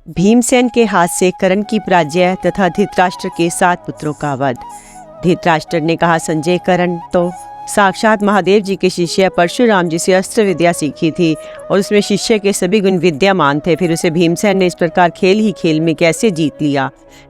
भीमसेन के हाथ से कर्ण की पराजय तथा धृतराष्ट्र के 7 पुत्रों का वध। धृतराष्ट्र ने कहा, संजय, कर्ण तो साक्षात महादेव जी के शिष्य परशुराम जी से अस्त्र विद्या सीखी थी और उसमें शिष्य के सभी गुण विद्यमान थे। फिर उसे भीमसेन ने इस प्रकार खेल ही खेल में कैसे जीत लिया।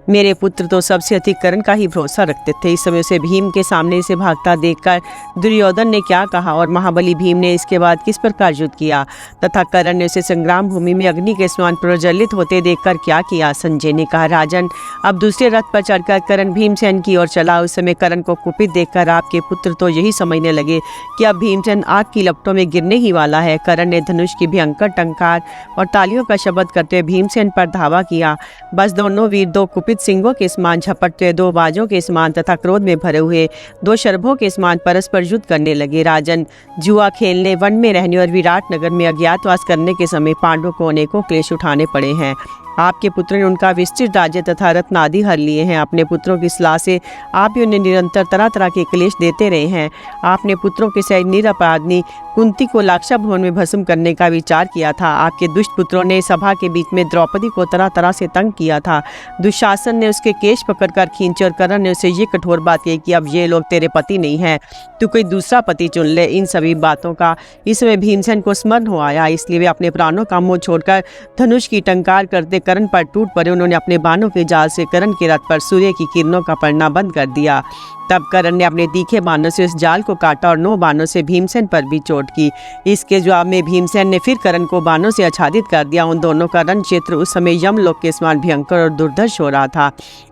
मेरे पुत्र तो सबसे अधिक कर्ण का ही भरोसा रखते थे। इस समय उसे भीम के सामने से भागता देखकर दुर्योधन ने क्या कहा और महाबली भीम ने इसके बाद किस प्रकार युद्ध किया तथा कर्ण ने उसे संग्राम भूमि में अग्नि के समान प्रज्वलित होते देखकर क्या किया। संजय ने कहा, राजन, अब दूसरे रथ पर चढ़कर कर्ण भीमसेन की ओर चला। उस समय कर्ण को कुपित देखकर आपके पुत्र तो यही समझने लगे कि अब भीमसेन आग की लपटों में गिरने ही वाला है। कर्ण ने धनुष की भयंकर टंकार और तालियों का शब्द करते हुए भीमसेन पर धावा किया। बस दोनों वीर दो कुपित सिंहों के समान झपटते, 2 बाजों के समान तथा क्रोध में भरे हुए 2 शरभों के समान परस्पर युद्ध करने लगे। राजन, जुआ खेलने, वन में रहने और विराट नगर में अज्ञातवास करने के समय पांडवों को अनेकों क्लेश उठाने पड़े हैं। आपके पुत्र ने उनका विस्तृत राज्य तथा रत्न आदि हर लिए हैं। अपने पुत्रों की सलाह से आप ही उन्हें निरंतर तरह तरह के क्लेश देते रहे हैं। आपने पुत्रों के सहित निरपराधनी कुंती को लाक्षा भवन में भस्म करने का विचार किया था। आपके दुष्ट पुत्रों ने सभा के बीच में द्रौपदी को तरह तरह से तंग किया था। दुशासन ने उसके केश पकड़कर खींचे और कर्ण ने उसे ये कठोर बात कही कि अब ये लोग तेरे पति नहीं हैं, तू कोई दूसरा पति चुन ले। इन सभी बातों का इस समय भीमसेन को स्मरण हो आया, इसलिए वे अपने प्राणों का मोह छोड़कर धनुष की टंकार करते कर्ण पर टूट पड़े। उन्होंने अपने बाणों के जाल से कर्ण के रथ पर सूर्य की किरणों का पड़ना बंद कर दिया। तब कर्ण ने अपने तीखे बाणों से उस जाल को काटा और 9 बाणों से भीमसेन पर भी चोट की। इसके जवाब में भीमसेन ने फिर कर्ण को बाणों से आच्छादित कर दिया। उन दोनों का रण क्षेत्र उस समय यमलोक के समान भयंकर और दुर्धर्ष हो रहा था।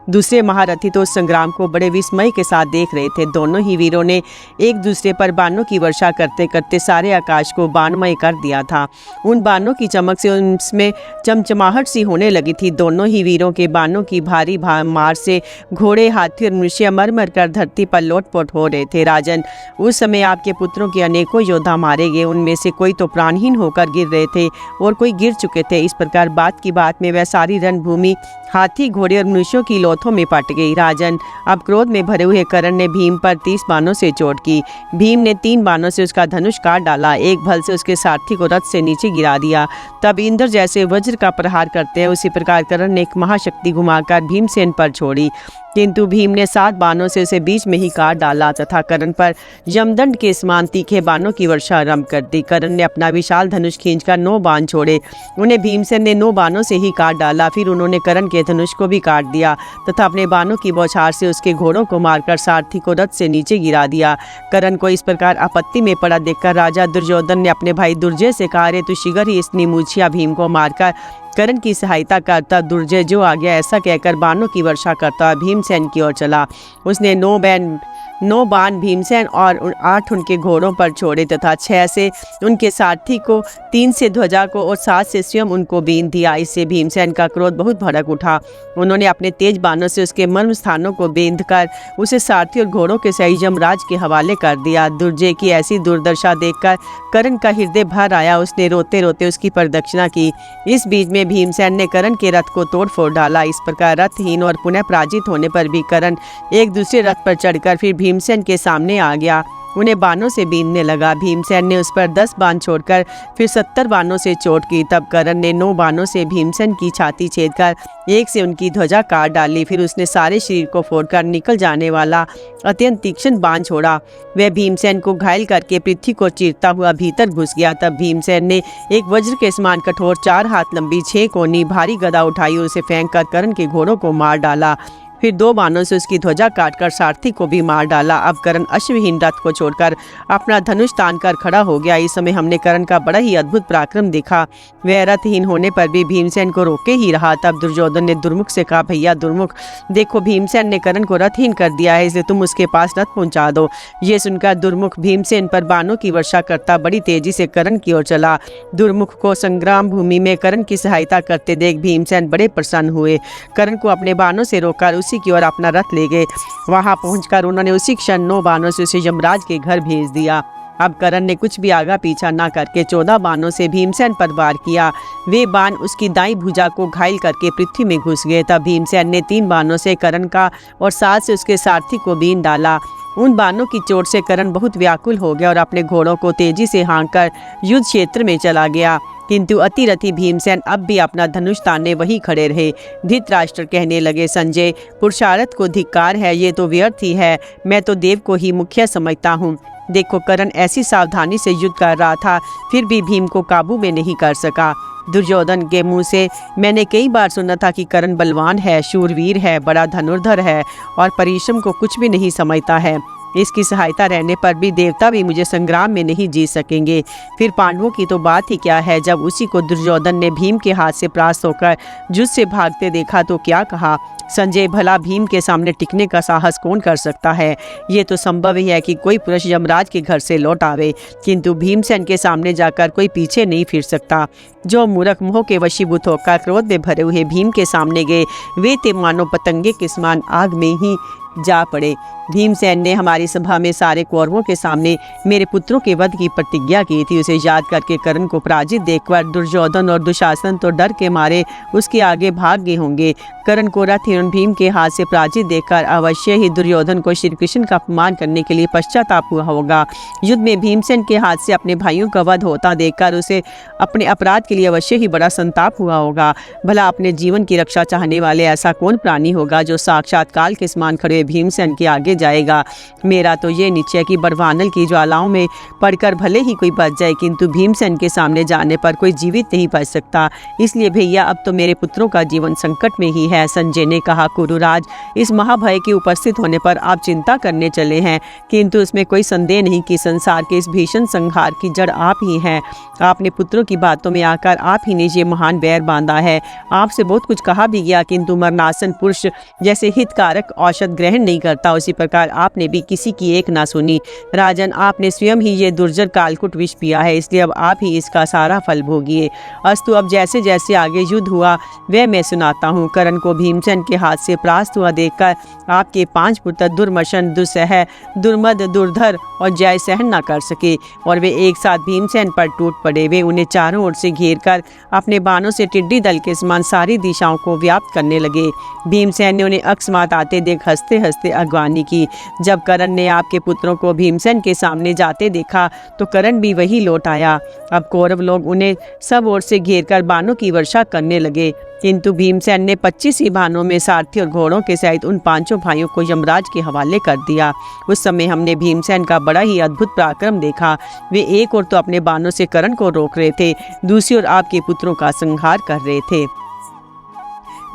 दूसरे महारथी तो उस संग्राम को बड़े विस्मय के साथ देख रहे थे। दोनों ही वीरों ने एक दूसरे पर बाणों की वर्षा करते करते सारे आकाश को बाणमय कर दिया था। उन बाणों की चमक से उसमें चमचमाहट सी होने लगी थी। दोनों ही वीरों के बाणों की भारी मार से घोड़े, हाथी और मनुष्य मर कर धरती पर लोटपोट हो रहे थे। राजन, उस समय आपके पुत्रों के अनेकों योद्धा मारे गए। उनमें से कोई तो प्राणहीन होकर गिर रहे थे और कोई गिर चुके थे। इस प्रकार बात की बात में वह सारी रणभूमि हाथी, घोड़े और मनुष्यों की लोथों में पट गई। राजन, अब क्रोध में भरे हुए कर्ण ने भीम पर 30 बाणों से चोट की। भीम ने 3 बाणों से उसका धनुष काट डाला। एक भल से उसके सारथी को रथ से नीचे गिरा दिया। तब इंद्र जैसे वज्र का प्रहार करते हैं उसी प्रकार कर्ण ने एक महाशक्ति घुमाकर भीमसेन पर छोड़ी, किंतु भीम ने 7 बाणों से उसे बीच में ही काट डाला तथा कर्ण पर यमदंड के समान तीखे बाणों की वर्षा आरंभ कर दी। कर्ण ने अपना विशाल धनुष खींचकर 9 बाण छोड़े। उन्हें भीमसेन ने 9 बाणों से ही काट डाला। फिर उन्होंने कर्ण के धनुष को भी काट दिया तथा अपने बाणों की बौछार से उसके घोड़ों को मारकर सारथी को रथ से नीचे गिरा दिया। कर्ण को इस प्रकार आपत्ति में पड़ा देखकर राजा दुर्योधन ने अपने भाई दुर्जय से कहा, अरे तू शीघ्र ही इस निमुछिया भीम को मारकर कर्ण की सहायता करता। दुर्जय जो आ गया, ऐसा कहकर बाणों की वर्षा करता भीमसेन की ओर चला। उसने 9 बाण भीमसेन और 8 उनके घोड़ों पर छोड़े तथा 6 से उनके सारथी को, 3 से ध्वजा को और 7 से स्वयं उनको बीन दिया। इससे भीमसेन का क्रोध बहुत भड़क उठा। उन्होंने अपने तेज बाणों से उसके मर्म स्थानों को बेंध कर उसे सारथी और घोड़ों के सही यमराज के हवाले कर दिया। दुर्जय की ऐसी दुर्दशा देखकर कर्ण का हृदय भर आया। उसने रोते रोते उसकी प्रदक्षिणा की। इस बीच में भीमसेन ने कर्ण के रथ को तोड़ फोड़ डाला। इस प्रकार रथहीन और पुनः पराजित होने पर भी कर्ण एक दूसरे रथ पर चढ़कर फिर भीमसेन के सामने आ गया। उन्हें बाणों से बीनने लगा। भीमसेन ने उस पर 10 बाण छोड़कर फिर 70 बाणों से चोट की। तब कर्ण ने 9 बाणों से भीमसेन की छाती छेदकर एक से उनकी ध्वजा काट डाली। फिर उसने सारे शरीर को फोड़कर निकल जाने वाला अत्यंत तीक्ष्ण बाण छोड़ा। वह भीमसेन को घायल करके पृथ्वी को चीरता हुआ भीतर घुस गया। तब भीमसेन ने एक वज्र के समान कठोर 4 हाथ लंबी 6 कोनी भारी गदा उठाई और उसे फेंक कर कर्ण के घोड़ों को मार डाला। फिर 2 बाणों से उसकी ध्वजा काटकर सारथी को भी मार डाला। अब कर्ण अश्वहीन रथ को छोड़कर अपना धनुष तान कर खड़ा हो गया। इस समय हमने कर्ण का बड़ा ही अद्भुत पराक्रम देखा। वह रथहीन होने पर भी भीमसेन को रोके ही रहा। तब दुर्योधन ने दुर्मुख से कहा, भैया दुर्मुख, देखो भीमसेन ने कर्ण को रथहीन कर दिया है, इसलिए तुम उसके पास रथ पहुंचा दो। ये सुनकर दुर्मुख भीमसेन पर बाणों की वर्षा करता बड़ी तेजी से कर्ण की ओर चला। दुर्मुख को संग्राम भूमि में कर्ण की सहायता करते देख भीमसेन बड़े प्रसन्न हुए। कर्ण को अपने बाणों से रोककर की ओर अपना रथ ले गए। वहां पहुंचकर उन्होंने उसी क्षण 9 बाणों से उसे यमराज के घर भेज दिया। अब कर्ण ने कुछ भी आगा पीछा न करके 14 बाणों से भीमसेन पर वार किया। वे बाण उसकी दाईं भुजा को घायल करके पृथ्वी में घुस गए। तब भीमसेन ने 3 बाणों से कर्ण का और 7 से उसके सारथी को बीन डाला। उन बाणों की चोट से कर्ण बहुत व्याकुल हो गया और अपने घोड़ों को तेजी से हाँककर युद्ध क्षेत्र में चला गया। किंतु अतिरथी भीमसेन अब भी अपना धनुष ताने वहीं खड़े रहे। धृतराष्ट्र कहने लगे, संजय, पुरुषार्थ को धिक्कार है, ये तो व्यर्थ ही है। मैं तो देव को ही मुख्य समझता हूँ। देखो, कर्ण ऐसी सावधानी से युद्ध कर रहा था, फिर भी भीम को काबू में नहीं कर सका। दुर्योधन के मुंह से मैंने कई बार सुना था कि कर्ण बलवान है, शूरवीर है, बड़ा धनुर्धर है और परिश्रम को कुछ भी नहीं समझता है। इसकी सहायता रहने पर भी देवता भी मुझे संग्राम में नहीं जीत सकेंगे। फिर पांडवों की तो बात ही क्या है। जब उसी को दुर्योधन ने भीम के हाथ से परास्त होकर युद्ध से भागते देखा तो क्या कहा, संजय, भला भीम के सामने टिकने का साहस कौन कर सकता है। ये तो संभव ही है कि कोई पुरुष यमराज के घर से लौट आवे, किंतु भीमसेन के सामने जाकर कोई पीछे नहीं फिर सकता। जो मूर्ख मोह के वशीभूत होकर क्रोध में भरे हुए भीम के सामने गए, वे ते मानो पतंगे के समान आग में ही जा पड़े। भीमसेन ने हमारी सभा में सारे कौरवों के सामने मेरे पुत्रों के वध की प्रतिज्ञा की थी। उसे याद करके कर्ण को पराजित देखकर दुर्योधन और दुशासन तो डर के मारे उसके आगे भाग गए होंगे। कर्ण को रथ एवं भीम के हाथ से पराजित देखकर अवश्य ही दुर्योधन को श्री कृष्ण का अपमान करने के लिए पश्चाताप हुआ होगा। युद्ध में भीमसेन के हाथ से अपने भाइयों का वध होता देखकर उसे अपने अपराध के लिए अवश्य ही बड़ा संताप हुआ होगा। भला अपने जीवन की रक्षा चाहने वाले ऐसा कौन प्राणी होगा जो साक्षात काल के समान खड़े भीमसेन के आगे जाएगा। मेरा तो ये निश्चय कि बड़वानल की ज्वालाओं में पड़कर भले ही कोई बच जाए, किंतु भीमसेन के सामने जाने पर कोई जीवित नहीं बच सकता। इसलिए भैया, अब तो मेरे पुत्रों का जीवन संकट में ही है। संजय ने कहा, कुरुराज, इस महाभय के उपस्थित होने पर आप चिंता करने चले हैं, किंतु इसमें कोई संदेह नहीं कि संसार के इस भीषण संहार की जड़ आप ही हैं। आपने पुत्रों की बातों में आकर आप ही ने ये महान बैर बांधा है। आपसे बहुत कुछ कहा भी गया, किंतु मरणासन पुरुष जैसे हितकारक औषध ग्रहण नहीं करता, उसी प्रकार आपने भी किसी की एक ना सुनी। राजन, आपने स्वयं ही ये दुर्जर कालकुट विष पिया है, इसलिए अब आप ही इसका सारा फल भोगिए। अस्तु, अब जैसे जैसे आगे युद्ध हुआ वह मैं सुनाता हूँ। कर्ण को भीमसेन के हाथ से परास्त हुआ देखकर आपके 5 पुत्र दुर्मशन, दुस्सह, दुर्मद, दुर्धर और जय सहन न कर सके और वे एक साथ भीमसेन पर टूट पड़े। वे उन्हें चारों ओर से घेर कर अपने बाणों से टिड्डी दल के समान सारी दिशाओं को व्याप्त करने लगे। भीमसेन ने उन्हें अकस्मात आते देख हंसते हंसते अगवानी की। जब कर्ण ने आपके पुत्रों को भीमसेन के सामने जाते देखा तो कर्ण भी वही लौट आया। अब कौरव लोग उन्हें सब ओर से घेरकर बाणों की वर्षा करने लगे, किंतु भीमसेन ने 25 ही बाणों में सारथी और घोड़ों के सहित उन 5 भाइयों को यमराज के हवाले कर दिया। उस समय हमने भीमसेन का बड़ा ही अद्भुत पराक्रम देखा। वे एक ओर तो अपने बाणों से कर्ण को रोक रहे थे, दूसरी ओर आपके पुत्रों का संहार कर रहे थे।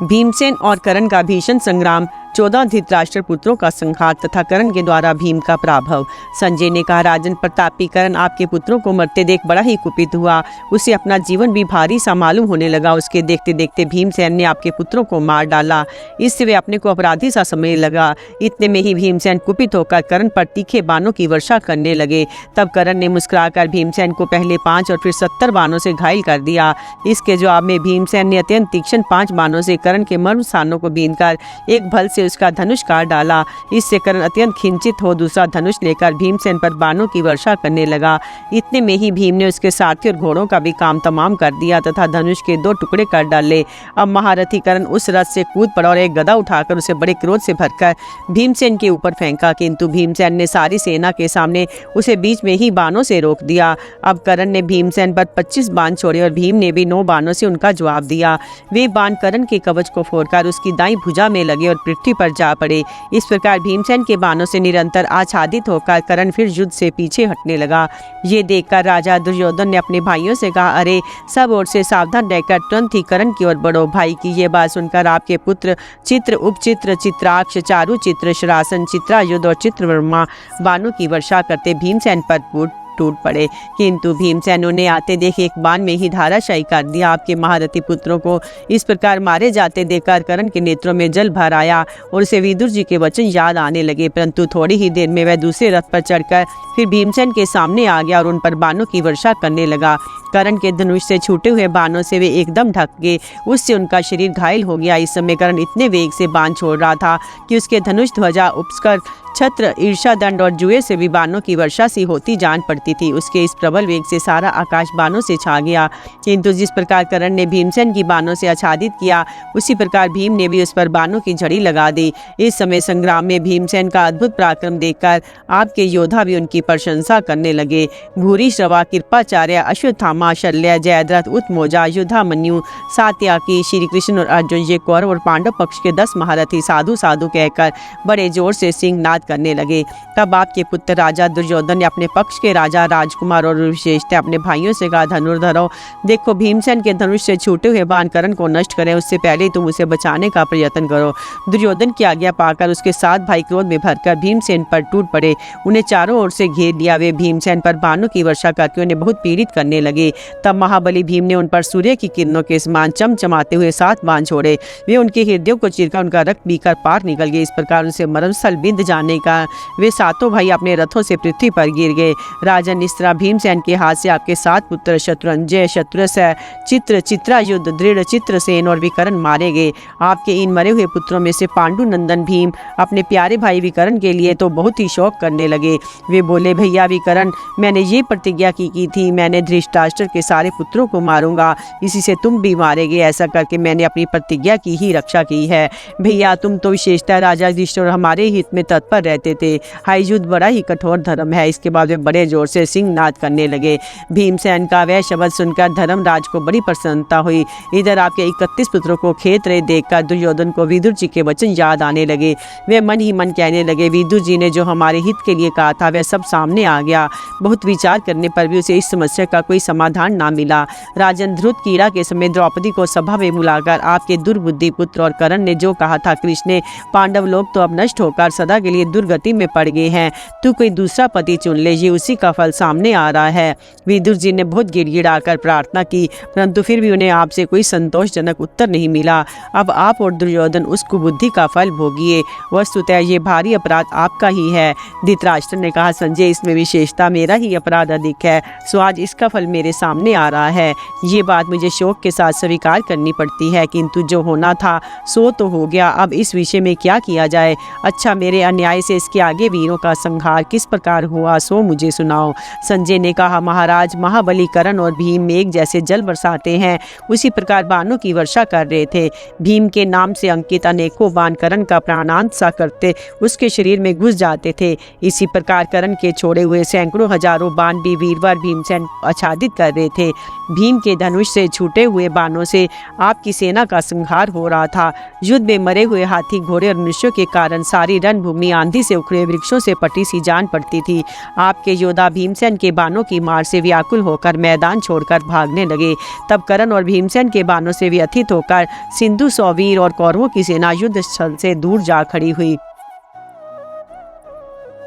भीमसेन और कर्ण का भीषण संग्राम, 14 धृतराष्ट्र पुत्रों का संहार तथा कर्ण के द्वारा भीम का पराभव। संजय ने कहा, राजन प्रतापी, कर्ण आपके पुत्रों को मरते देख बड़ा ही कुपित हुआ। उसे अपना जीवन भी भारी सा मालूम होने लगा। उसके देखते देखते भीमसेन ने आपके पुत्रों को मार डाला। इससे वे अपने को अपराधी सा समझने लगा। इतने में ही भीमसेन कुपित होकर कर्ण पर तीखे बाणों की वर्षा करने लगे। तब कर्ण ने मुस्कुराकर भीमसेन को पहले 5 और फिर 70 बाणों से घायल कर दिया। इसके जवाब में भीमसेन ने अत्यंत तीक्ष्ण 5 बाणों से कर्ण के मर्म स्थानों को बीनकर एक भल से उसका धनुष काट डाला। इससे कर्ण अत्यंत खिंचित हो दूसरा धनुष लेकर भीमसेन पर बाणों की वर्षा करने लगा। इतने में ही भीम ने उसके सारथी और घोड़ों का भी काम तमाम कर दिया तथा धनुष के 2 टुकड़े कर डाले। अब महारथी कर्ण उस रथ से कूद पड़ा और एक गदा उठाकर उसे बड़े क्रोध से भरकर भीमसेन के ऊपर फेंका, किंतु भीमसेन ने सारी सेना के सामने उसे बीच में ही बाणों से रोक दिया। अब कर्ण ने भीमसेन पर 25 बाण छोड़े और भीम ने भी 9 बाणों से उनका जवाब दिया। वे बाण कर्ण के कवच को फोड़कर उसकी दाईं भुजा में लगे और पृथ्वी पर जा पड़े। इस प्रकार भीमसेन के बाणों से निरंतर आच्छादित होकर कर्ण फिर युद्ध से पीछे हटने लगा। ये देखकर राजा दुर्योधन ने अपने भाइयों से कहा, अरे सब ओर से सावधान रहकर तुरंत ही कर्ण की ओर बढ़ो। भाई की ये बात सुनकर आपके पुत्र चित्र, उपचित्र, चित्राक्ष, चारु चित्र, शरासन, चित्रायुध और चित्रवर्मा बाणों की वर्षा करते भीमसेन पर टूट पड़े, किंतु भीमसेन उन्हें आते देख एक बाण में ही धाराशायी कर दिया। आपके महारथी पुत्रों को इस प्रकार मारे जाते देखकर कर्ण के नेत्रों में जल भर आया और उसे विदुर जी के वचन याद आने लगे। परंतु थोड़ी ही देर में वह दूसरे रथ पर चढ़कर फिर भीमसेन के सामने आ गया और उन पर बाणों की वर्षा करने लगा। कर्ण के धनुष से छूटे हुए बाणों से वे एकदम ढक गए, उससे उनका शरीर घायल हो गया। इस समय कर्ण इतने वेग से बाण छोड़ रहा था कि उसके धनुष ध्वजा उपसकर छत्र, ईर्षा दंड और जुए से भी बाणों की वर्षा सी होती जान पड़ती थी। उसके इस प्रबल वेग से सारा आकाश बाणों से छा गया। किंतु जिस प्रकार कर्ण ने भीमसेन की बाणों से आच्छादित किया, उसी प्रकार भीम ने भी उस पर बाणों की झड़ी लगा दी। इस समय संग्राम में भीमसेन का अद्भुत पराक्रम देखकर आपके योद्धा भी उनकी प्रशंसा करने लगे। भूरी श्रवा, कृपाचार्य, अश्वत्थामा, शल्य, जयद्रथ, उत्मोजा, युधामन्यु, सात्यकी, श्री कृष्ण और अर्जुन, ये कौरव और पांडव पक्ष के 10 महारथी साधु साधु कहकर बड़े जोर से सिंहनाद करने लगे। तब आपके पुत्र राजा दुर्योधन ने अपने पक्ष के राजा, राजकुमार और विशेषतः अपने भाइयों से कहा, धनुर्धरों, देखो भीमसेन के धनुष से छूटे हुए बाण कर्ण को नष्ट करें, उससे पहले तुम उसे बचाने का प्रयत्न करो। दुर्योधन की आज्ञा पाकर उसके 7 भाई क्रोध में भरकर भीमसेन पर टूट पड़े। उन्हें चारों ओर से घेर लिया। वे भीमसेन पर बाणों की वर्षा करके उन्हें बहुत पीड़ित करने लगे। तब महाबली भीम ने उन पर सूर्य की किरणों के समान चमचमाते हुए 7 बाण छोड़े। वे उनके हृदयों को चीरकर उनका रक्त पीकर पार निकल गए। इस प्रकार उनसे मरणस्थल बिंद जाने का वे 7 भाई अपने रथों से पृथ्वी पर गिर गए। राजन, इस तरह भीमसेन के हाथ से आपके 7 पुत्र शत्रुंजय, शत्रुसय, चित्र, चित्रायुध, दृढ़, चित्रसेन और विकर्ण मारे गए। आपके इन मरे हुए पुत्रों में से पांडु नंदन भीम अपने प्यारे भाई विकर्ण के लिए तो बहुत ही शौक करने लगे। वे बोले, भैया विकर्ण, मैंने ये प्रतिज्ञा की थी, मैंने धृतराष्ट्र के सारे पुत्रों को मारूंगा, इसी से तुम भी मारेगे। ऐसा करके मैंने अपनी प्रतिज्ञा की ही रक्षा की है। भैया तुम तो विशेषतः राजा युधिष्ठिर और हमारे हित में तत्पर रहते थे। हाय, युद्ध बड़ा ही कठोर धर्म है। इसके बाद वे बड़े जोर से सिंहनाद करने लगे। भीमसेन का वह शब्द सुनकर धर्मराज को बड़ी प्रसन्नता हुई। इधर आपके 31 पुत्रों को खेत रहे देखकर दुर्योधन को विदुर जी के वचन याद आने लगे। वे मन ही मन कहने लगे, विदुर जी ने जो हमारे हित के लिए कहा था वह सब सामने आ गया। बहुत विचार करने पर भी उसे इस समस्या का कोई समाधान ना मिला। राजन, ध्रुत कीड़ा के समय द्रौपदी को सभा में बुलाकर आपके दुर्बुद्धि पुत्र और कर्ण ने जो कहा था, कृष्ण, पांडव लोग तो अब नष्ट होकर सदा के लिए दुर्गति में पड़ गए हैं, तू कोई दूसरा पति चुन ले, ये उसी का फल सामने आ रहा है। विदुर जी ने बहुत गिड़गिड़ाकर प्रार्थना की, परंतु फिर भी उन्हें आपसे कोई संतोषजनक उत्तर नहीं मिला। अब आप और दुर्योधन उस कुबुद्धि का फल भोगिए। वस्तुतः ये भारी अपराध आपका ही है। धृतराष्ट्र ने कहा, संजय, इसमें विशेषता मेरा ही अपराध अधिक है, सो आज इसका फल मेरे सामने आ रहा है। ये बात मुझे शोक के साथ स्वीकार करनी पड़ती है, किंतु जो होना था सो तो हो गया। अब इस विषय में क्या किया जाए? अच्छा, मेरे अन्याय से इसके आगे वीरों का संहार किस प्रकार हुआ सो मुझे सुनाओ। संजय ने कहा, महाराज, महाबली कर्ण और भीम मेघ जैसे जल बरसाते हैं, उसी प्रकार बाणों की वर्षा कर रहे थे। भीम के नाम से अंकित अनेकों बाण कर्ण का प्राणांत सा करते उसके शरीर में घुस जाते थे। इसी प्रकार कर्ण के छोड़े हुए सैकड़ों हजारों बाण भी वीरवर भीमसेन आच्छादित कर रहे थे। भीम के धनुष से छूटे हुए बाणों से आपकी सेना का संहार हो रहा था। युद्ध में मरे हुए हाथी, घोड़े और मनुष्यों के कारण सारी रणभूमि आंधी से उखड़े वृक्षों से पटी सी जान पड़ती थी। आपके योद्धा भीमसेन के बाणों की मार से व्याकुल होकर मैदान छोड़कर भागने लगे। तब कर्ण और भीमसेन के बाणों से व्यथित होकर सिंधु, सौवीर और कौरवों की सेना युद्ध स्थल से दूर जा खड़ी हुई।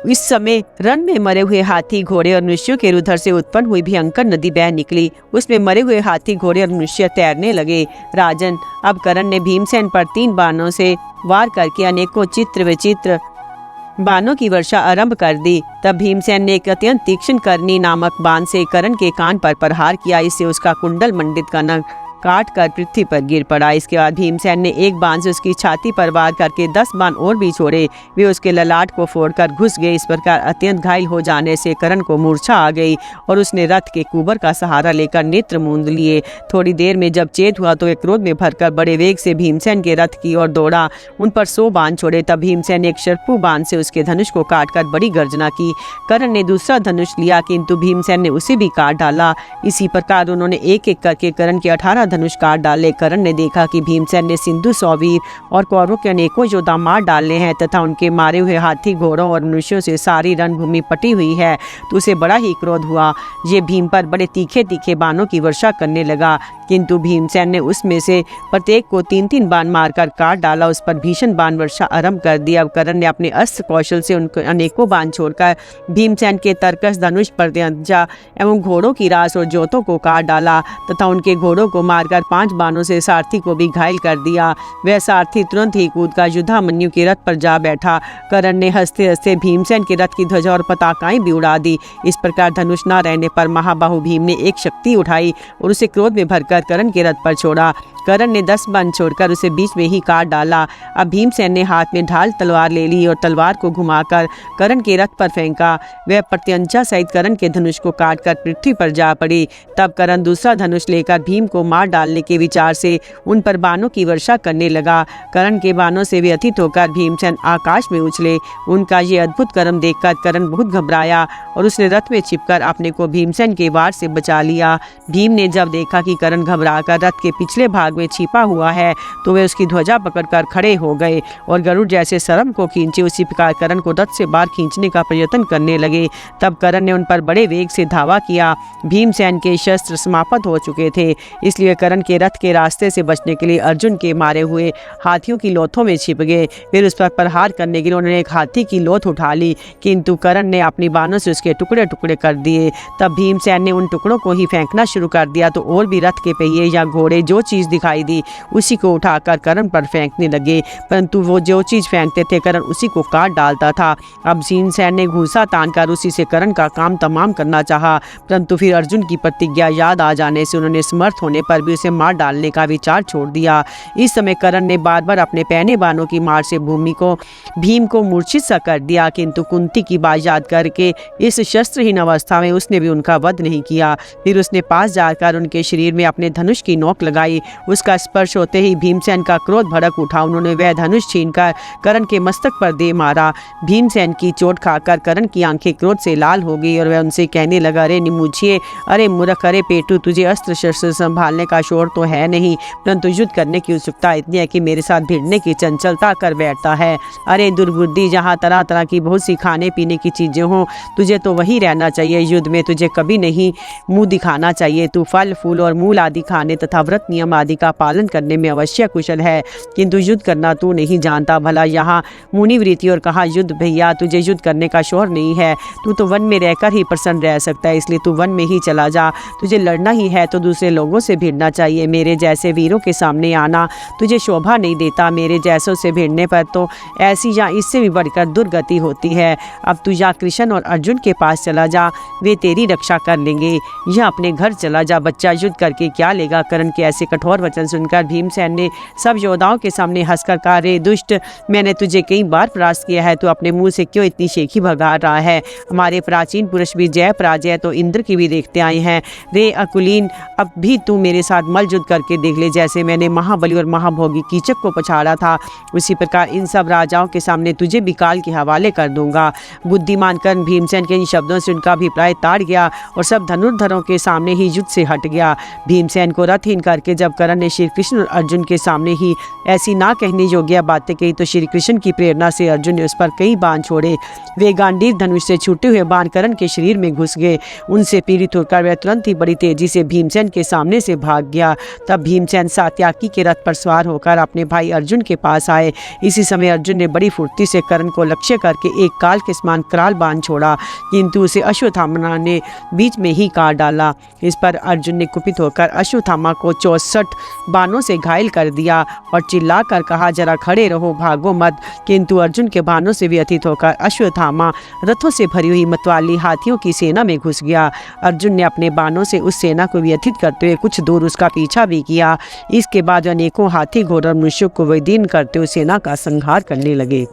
इस समय रण में मरे हुए हाथी, घोड़े और मनुष्यों के रुधिर से उत्पन्न हुई भयंकर नदी बह निकली। उसमें मरे हुए हाथी, घोड़े और मनुष्य तैरने लगे। राजन, अब कर्ण ने भीमसेन पर 3 बाणों से वार करके अनेकों चित्र विचित्र बाणों की वर्षा आरंभ कर दी। तब भीमसेन ने एक अत्यंत तीक्ष्ण करनी नामक बाण से कर्ण के कान पर प्रहार किया। इससे उसका कुंडल मंडित कनक काट कर पृथ्वी पर गिर पड़ा। इसके बाद भीमसेन ने एक बाण से उसकी छाती पर वार करके 10 बाण और भी छोड़े। वे उसके ललाट को फोड़कर घुस गए। इस प्रकार अत्यंत घायल हो जाने से कर्ण को मूर्छा आ गई और उसने रथ के कुबर का सहारा लेकर नेत्र मूंद लिए। थोड़ी देर में जब चेत हुआ तो एक क्रोध में भरकर बड़े वेग से भीमसेन के रथ की ओर दौड़ा। उन पर 100 बाण छोड़े। तब भीमसेन ने एक शर्पू बाण से उसके धनुष को काटकर बड़ी गर्जना की। कर्ण ने दूसरा धनुष लिया, किंतु भीमसेन ने उसे भी काट डाला। इसी प्रकार उन्होंने एक एक करके कर्ण के 18 धनुष काट डाले। कर्ण ने देखा कि भीमसेन ने सिंधु, सौवीर और कौरवों के अनेकों योद्धा मार डाले हैं तथा उनके मारे हुए हाथी, घोड़ों और मनुष्यों से सारी रणभूमि पटी हुई है, तो उसे बड़ा ही क्रोध हुआ। ये भीम पर बड़े तीखे तीखे बाणों की वर्षा करने लगा, किंतु भीमसेन ने उसमें से प्रत्येक को 3-3 बाण मारकर काट डाला। उस पर भीषण बाण वर्षा आरंभ कर दी। अब कर्ण ने अपने अस्त्र कौशल से उनको अनेकों बाण छोड़कर भीमसेन के तरकस, धनुष, प्रत्यंचा एवं घोड़ों की रास और जोतों को काट डाला तथा उनके घोड़ों को मारकर 5 बाणों से सारथी को भी घायल कर दिया। वह सारथी तुरंत ही कूदकर युधामन्यु के रथ पर जा बैठा। कर्ण ने हंसते हंसते भीमसेन के रथ की ध्वजा और पताकाएं भी उड़ा दी। इस प्रकार धनुष न रहने पर महाबाहु भीम ने एक शक्ति उठाई और उसे क्रोध में भरकर करण के रथ पर छोड़ा। करण ने 10 बाण छोड़कर उसे बीच में ही काट डाला। अब भीमसेन ने हाथ में ढाल तलवार ले ली और तलवार को घुमाकर करण के रथ पर फेंका। वह प्रत्यंचा सहित करण के धनुष को काटकर पृथ्वी पर जा पड़ी। तब करण दूसरा धनुष लेकर भीम को मार डालने के विचार से उन पर बाणों की वर्षा करने लगा। करण के बाणों से व्यथित होकर भीमसेन आकाश में उछले। उनका ये अद्भुत कर्म देखकर करण बहुत घबराया और उसने रथ में छिपकर अपने को भीमसेन के वार से बचा लिया। भीम ने जब देखा कि करण घबराकर रथ के पिछले भाग में छिपा हुआ है तो वे उसकी ध्वजा पकड़कर खड़े हो गए और गरुड़ जैसे सरम को खींचे उसी प्रकार करण को रथ से बाहर खींचने का प्रयत्न करने लगे। तब करण ने उन पर बड़े वेग से धावा किया। भीमसेन के शस्त्र समाप्त हो चुके थे, इसलिए करण के रथ के रास्ते से बचने के लिए अर्जुन के मारे हुए हाथियों की लोथों में छिप गए। फिर उस पर प्रहार करने के लिए उन्होंने एक हाथी की लोथ उठा ली, किंतु करण ने अपनी बाणों से उसके टुकड़े टुकड़े कर दिए। तब भीमसेन ने उन टुकड़ों को ही फेंकना शुरू कर दिया तो और भी रथ के पहिए या घोड़े जो चीज दिखाई दी उसी को उठाकर करण पर फेंकने लगे, परंतु वो जो चीज फेंकते थे करण उसी को काट डालता था। अब भीमसेन ने घूसा तानकर उसी से करण का काम तमाम करना चाहा, परंतु फिर अर्जुन की प्रतिज्ञा याद आ जाने से उन्होंने समर्थ होने पर भी उसे मार डालने का विचार छोड़ दिया। इस समय करण ने बार बार अपने पहने बाणों की मार से भीम को मूर्छित सा कर दिया, किंतु कुंती की बात याद करके इस शस्त्रहीन अवस्था में उसने भी उनका वध नहीं किया। फिर उसने पास जाकर उनके शरीर में अपने धनुष की नोक लगाई। उसका स्पर्श होते ही भीमसेन का क्रोध भड़क उठा। उन्होंने वह धनुष छीनकर करण के मस्तक पर दे मारा। भीमसेन की चोट खाकर करण की आंखें क्रोध से लाल हो गई और वह उनसे कहने लगा, अरे निमुझिए, अरे मूर्ख, अरे पेटू, तुझे अस्त्र शस्त्र संभालने का शौर तो है नहीं, परंतु युद्ध करने की उत्सुकता इतनी है कि मेरे साथ भिड़ने की चंचलता कर बैठता है। अरे दुर्बुद्धि, जहाँ तरह तरह की बहुत सी खाने पीने की चीजें हों तुझे तो वहीं रहना चाहिए, युद्ध में तुझे कभी नहीं मुंह दिखाना चाहिए। तू फल फूल और मूल आदि खाने तथा व्रत नियम आदि का पालन करने में अवश्य कुशल है, किंतु युद्ध करना तू नहीं जानता। भला यहाँ मुनिवृत्ति और कहा युद्ध, भैया तुझे युद्ध करने का शौर नहीं है, तू तो वन में रहकर ही प्रसन्न रह सकता है, इसलिए तू वन में ही चला जा। तुझे लड़ना ही है तो दूसरे लोगों से भिड़ना चाहिए, मेरे जैसे वीरों के सामने आना तुझे शोभा नहीं देता। मेरे जैसों से भिड़ने पर तो ऐसी या इससे भी बढ़कर दुर्गति होती है। अब तू या कृष्ण और अर्जुन के पास चला जा, वे तेरी रक्षा कर लेंगे, या अपने घर चला जा, बच्चा युद्ध करके क्या लेगा। करण के ऐसे कठोर वचन सुनकर भीमसेन ने सब योद्धाओं के सामने हंसकर कहा, रे दुष्ट, मैंने तुझे कई बार परास्त किया है, तो अपने मुंह से क्यों इतनी शेखी भगा रहा है। हमारे प्राचीन पुरुष भी जय पराजय तो इंद्र की भी देखते आए हैं। रे अकुलीन, अब भी तू मेरे साथ मल युद्ध करके देख ले, जैसे मैंने महाबली और महाभोगी कीचक को पछाड़ा था, उसी प्रकार इन सब राजाओं के सामने तुझे भी काल के हवाले कर दूंगा। बुद्धिमान कर्ण भीमसेन के इन शब्दों से उनका अभिप्राय ताड़ गया और सब धनुर्धरों के सामने ही युद्ध से हट गया। भीमसेन को रथहीन करके जब कर्ण ने श्री कृष्ण और अर्जुन के सामने ही ऐसी ना कहने योग्य बातें कही तो श्री कृष्ण की प्रेरणा से अर्जुन ने उस पर कई बाण छोड़े। वे गांडीव धनुष से छूटे हुए बाण कर्ण के शरीर में घुस गए। उनसे पीड़ित होकर वह तुरंत ही बड़ी तेजी से भीमसेन के सामने से भाग गया। तब भीमसेन सात्याकी के रथ पर सवार होकर अपने भाई अर्जुन के पास आए। इसी समय अर्जुन ने बड़ी फुर्ती से कर्ण को लक्ष्य करके एक काल के समान कराल बाण छोड़ा, किंतु उसे अश्वत्थामा ने बीच में ही काट डाला। इस पर अर्जुन ने कुपित होकर अश्वत्थामा को 64 बाणों से घायल कर दिया और चिल्लाकर कहा, जरा खड़े रहो, भागो मत। किंतु अर्जुन के बाणों से व्यथित होकर अश्वत्थामा रथों से भरी हुई मतवाली हाथियों की सेना में घुस गया। अर्जुन ने अपने बाणों से उस सेना को व्यथित करते हुए कुछ दूर उसका पीछा भी किया। इसके बाद अनेकों हाथी घोड़े और मनुष्यों को विदीर्ण करते हुए सेना का संहार करने लगे।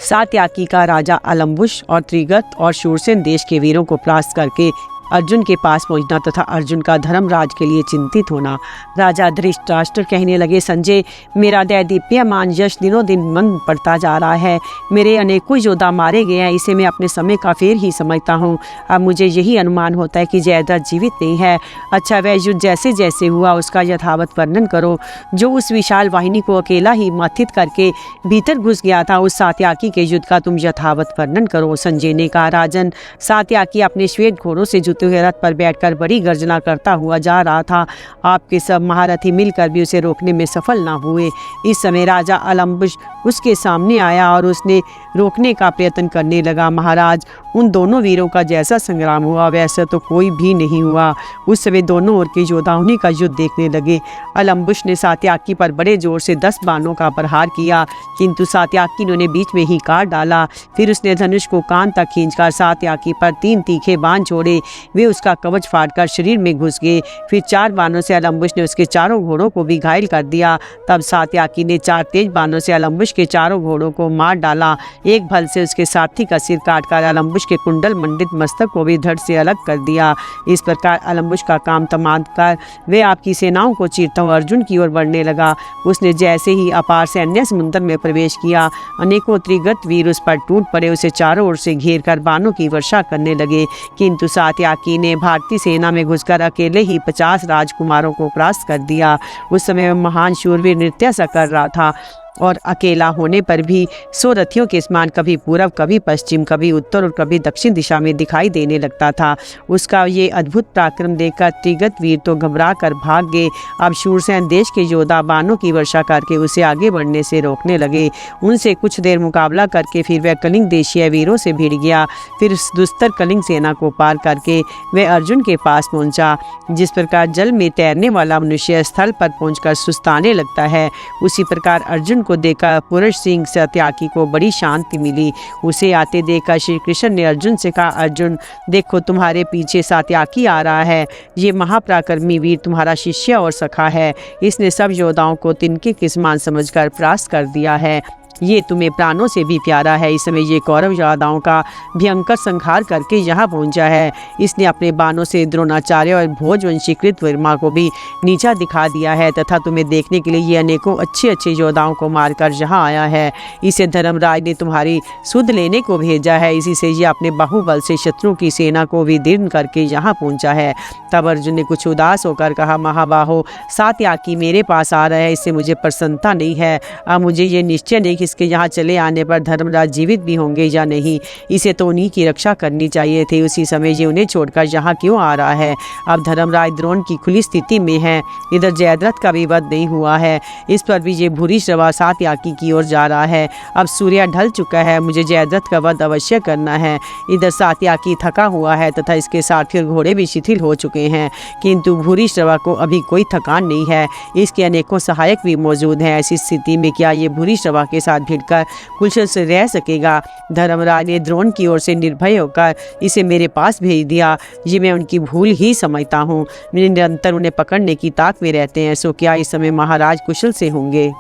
सात्याकी का राजा अलम्बुश और त्रिगत और शूरसेन देश के वीरों को परास्त करके अर्जुन के पास पहुंचना तथा अर्जुन का धर्मराज के लिए चिंतित होना। राजा धृतराष्ट्र कहने लगे, संजय, मेरा दैदीप्यमान यश दिनों दिन मंद पड़ता जा रहा है। मेरे अनेकों योद्धा मारे गए हैं, इसे मैं अपने समय का फेर ही समझता हूँ। अब मुझे यही अनुमान होता है कि जयद्रथ जीवित नहीं है। अच्छा, वह युद्ध जैसे जैसे हुआ उसका यथावत वर्णन करो। जो उस विशाल वाहिनी को अकेला ही मथित करके भीतर घुस गया था, उस सात्याकी के युद्ध का तुम यथावत वर्णन करो। संजय ने कहा, राजन, सात्याकी अपने श्वेत घोड़ों से हुए रथ पर बैठकर बड़ी गर्जना करता हुआ जा रहा था। आपके सब महारथी मिलकर भी उसे रोकने में सफल ना हुए। इस समय राजा अलम्बुश उसके सामने आया और उसने रोकने का प्रयत्न करने लगा। महाराज, उन दोनों वीरों का जैसा संग्राम हुआ वैसा तो कोई भी नहीं हुआ। उस समय दोनों ओर के योद्धा उन्हीं का युद्ध देखने लगे। अलम्बुश ने सात्याकी पर बड़े जोर से 10 बाणों का प्रहार किया, किंतु सात्याकी ने उन्हें बीच में ही काट डाला। फिर उसने धनुष को कान तक खींचकर सात्याकी पर 3 तीखे बाण छोड़े। वे उसका कवच फाड़कर शरीर में घुस गए। फिर 4 बाणों से अलम्बुश ने उसके चारों घोड़ों को भी घायल कर दिया। तब सात्याकी ने 4 तेज बाणों से अलम्बुश के चारों घोड़ों को मार डाला। एक भल से उसके सारथी का सिर काटकर अलम्बुश के कुंडल मंडित मस्तक को भी धड़ से अलग कर दिया। इस प्रकार अलम्बुश का काम तमाम कर वे आपकी सेनाओं को चीरता हुआ अर्जुन की ओर बढ़ने लगा। उसने जैसे ही अपार सैन्य समुद्र में प्रवेश किया, अनेकों त्रिगत वीर उस पर टूट पड़े, उसे चारों ओर से घेर कर बाणों की वर्षा करने लगे। किंतु सात्याकी ने भारतीय सेना में घुसकर अकेले ही 50 राजकुमारों को परास्त कर दिया। उस समय वह महान शूरवीर नृत्य सा कर रहा था और अकेला होने पर भी 100 रथियों के समान कभी पूर्व, कभी पश्चिम, कभी उत्तर और कभी दक्षिण दिशा में दिखाई देने लगता था। उसका ये अद्भुत पराक्रम देखकर त्रिगत वीर तो घबरा कर भाग गए। अब शूरसेन देश के योद्धा बाणों की वर्षा करके उसे आगे बढ़ने से रोकने लगे। उनसे कुछ देर मुकाबला करके फिर वह कलिंग देशीय वीरों से भिड़ गया। फिर दुस्तर कलिंग सेना को पार करके वह अर्जुन के पास पहुंचा। जिस प्रकार जल में तैरने वाला मनुष्य स्थल पर पहुंचकर सुस्ताने लगता है, उसी प्रकार अर्जुन को देखकर पुरुष सिंह सात्याकी को बड़ी शांति मिली। उसे आते देखकर श्री कृष्ण ने अर्जुन से कहा, अर्जुन देखो, तुम्हारे पीछे सात्याकी आ रहा है। ये महापराक्रमी वीर तुम्हारा शिष्य और सखा है। इसने सब योद्धाओं को तिनके के समान समझकर परास्त कर दिया है। ये तुम्हें प्राणों से भी प्यारा है। इस समय ये कौरव योद्धाओं का भयंकर संहार करके यहाँ पहुँचा है। इसने अपने बाणों से द्रोणाचार्य और भोजवंशी कृतवर्मा को भी नीचा दिखा दिया है तथा तुम्हें देखने के लिए ये अनेकों अच्छे अच्छे योद्धाओं को मारकर यहाँ आया है। इसे धर्मराज ने तुम्हारी सुध लेने को भेजा है। इसी से ये अपने बाहुबल से शत्रु की सेना को विदीर्ण करके यहाँ पहुँचा है। तब अर्जुन ने कुछ उदास होकर कहा, महाबाहो, सात्याकी मेरे पास आ रहा है, इससे मुझे प्रसन्नता नहीं है। अब मुझे ये निश्चय नहीं कि इसके यहाँ चले आने पर धर्मराज जीवित भी होंगे या नहीं। इसे तो उन्हीं की रक्षा करनी चाहिए थी। उसी समय ये उन्हें छोड़कर यहाँ क्यों आ रहा है? अब धर्मराज द्रोण की खुली स्थिति में है। इधर जयद्रथ का भी वध नहीं हुआ है। इस पर भी ये भूरिश्रवा सात्याकी की ओर जा रहा है। अब सूर्य ढल चुका है, मुझे जयद्रथ का वध अवश्य करना है। इधर सात्याकी थका हुआ है तथा इसके सारथी और घोड़े भी शिथिल हो चुके हैं, किंतु भूरिश्रवा को अभी कोई थकान नहीं है। इसके अनेकों सहायक भी मौजूद हैं। ऐसी स्थिति में क्या ये भूरिश्रवा के साथ भिड़कर कुशल से रह सकेगा? धर्मराज ने द्रोण की ओर से निर्भय होकर इसे मेरे पास भेज दिया। ये मैं उनकी भूल ही समझता हूँ। निरंतर उन्हें पकड़ने की ताक में रहते हैं। सो क्या इस समय महाराज कुशल से होंगे?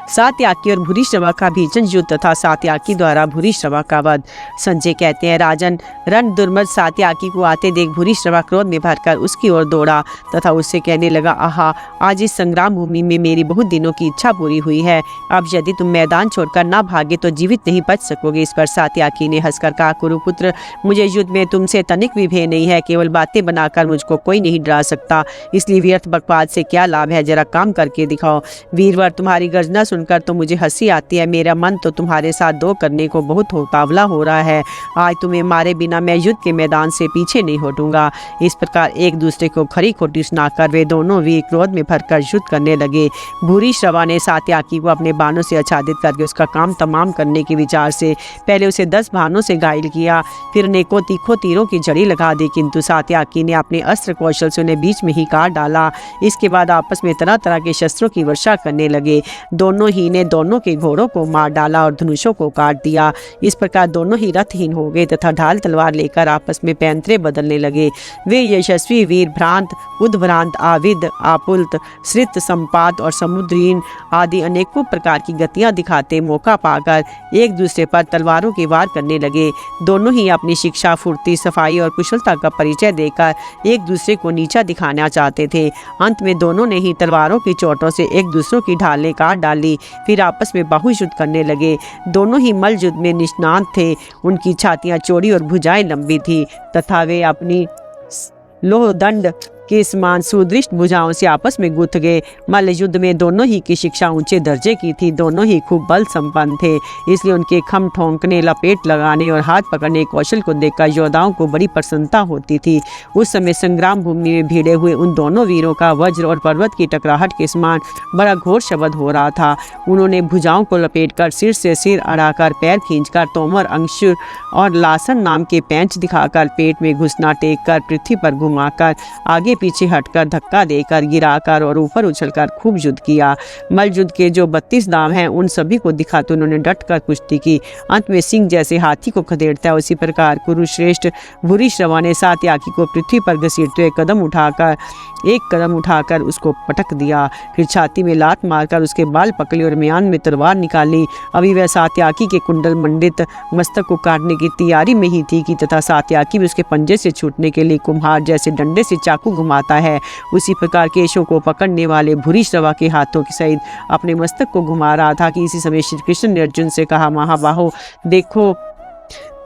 सात्याकी और भूरिश्रवा का भीषण युद्ध तथा सात्याकी द्वारा भूरिश्रवा का वध। संजय कहते हैं, राजन, रण दुर्मद सात्याकी को आते देख भूरिश्रवा क्रोध में भरकर उसकी ओर दौड़ा तथा उससे कहने लगा, आहा, आज इस संग्राम भूमि में मेरी बहुत दिनों की इच्छा पूरी हुई है। अब यदि तुम मैदान छोड़कर ना भागे तो जीवित नहीं बच सकोगे। इस पर सात्याकी ने हंसकर कहा, कुरुपुत्र, मुझे युद्ध में तुमसे तनिक भी भय नहीं है। केवल बातें बनाकर मुझको कोई नहीं डरा सकता। इसलिए व्यर्थ बकवाद से क्या लाभ है? जरा काम करके दिखाओ। वीरवर, तुम्हारी गर्जना सुनकर तो मुझे हंसी आती है। मेरा मन तो तुम्हारे साथ दो करने को बहुत उतावला हो रहा है। आज तुम्हें मारे बिना मैं युद्ध के मैदान से पीछे नहीं हटूंगा। इस प्रकार एक दूसरे को खरी खोटी सुनाकर वे दोनों वीर क्रोध में भरकर युद्ध करने लगे। भूरिश्रवा ने सात्याकी को अपने बाणों से आच्छादित करके उसका काम तमाम करने के विचार से पहले उसे 10 बाणों से घायल किया, फिर अनेकों तीखों तीरों की जड़ी लगा दी, किंतु सात्याकी ने अपने अस्त्र कौशल से उन्हें बीच में ही काट डाला। इसके बाद आपस में तरह तरह के शस्त्रों की वर्षा करने लगे। दोनों ही ने दोनों के घोड़ों को मार डाला और धनुषों को काट दिया। इस प्रकार दोनों ही रथहीन हो गए तथा ढाल तलवार लेकर आपस में पैंतरे बदलने लगे। वे यशस्वी वीर भ्रांत, उद्भ्रांत, आविद, आपुल्त, श्रित, संपात और समुद्रीन आदि अनेकों प्रकार की गतियां दिखाते मौका पाकर एक दूसरे पर तलवारों के वार करने लगे। दोनों ही अपनी शिक्षा, फुर्ती, सफाई और कुशलता का परिचय देकर एक दूसरे को नीचा दिखाना चाहते थे। अंत में दोनों ने ही तलवारों की चोटों से एक दूसरों की ढालें काट डाली, फिर आपस में बाहुयुद्ध करने लगे। दोनों ही मल्ल युद्ध में निष्णात थे। उनकी छातियां चौड़ी और भुजाएं लंबी थी तथा वे अपनी लोहदंड के समान सुदृढ़ भुजाओं से आपस में गुथ गए। मल्ल युद्ध में दोनों ही की शिक्षा ऊंचे दर्जे की थी। दोनों ही खूब बल संपन्न थे, इसलिए उनके खम ठोंकने, लपेट लगाने और हाथ पकड़ने कौशल को देखकर योद्धाओं को बड़ी प्रसन्नता होती थी। उस समय संग्राम भूमि में भिड़े हुए उन दोनों वीरों का वज्र और पर्वत की टकराहट के समान बड़ा घोर शब्द हो रहा था। उन्होंने भुजाओं को लपेटकर सिर से सिर अड़ाकर, पैर खींचकर, तोमर, अंशुर और लासन नाम के पैंच दिखाकर, पेट में घुसना टेक कर, पृथ्वी पर घुमाकर, आगे पीछे हटकर, धक्का देकर, गिराकर और ऊपर उछलकर खूब युद्ध किया। मल्लयुद्ध के जो 32 दांव हैं उन सभी को दिखाते उन्होंने डट कर कुश्ती की। अंत में सिंह जैसे हाथी को खदेड़ता है उसी प्रकार कुरुश्रेष्ठ भूरिश्रवा ने सात्यकी को पृथ्वी पर घसीटते हुए एक कदम उठाकर उसको पटक दिया। फिर छाती में लात मारकर उसके बाल पकड़े और म्यान में तलवार निकाली। अभी वह सात्यकी के कुंडल मंडित मस्तक को काटने की तैयारी में ही थी कि तथा सात्यकी भी उसके पंजे से छूटने के लिए कुम्हार जैसे डंडे से चाकू घुमाता है उसी प्रकार केशों को पकड़ने वाले भूरिश्रवा के हाथों के सहित अपने मस्तक को घुमा रहा था कि इसी समय श्री कृष्ण ने अर्जुन से कहा, महाबाहो देखो,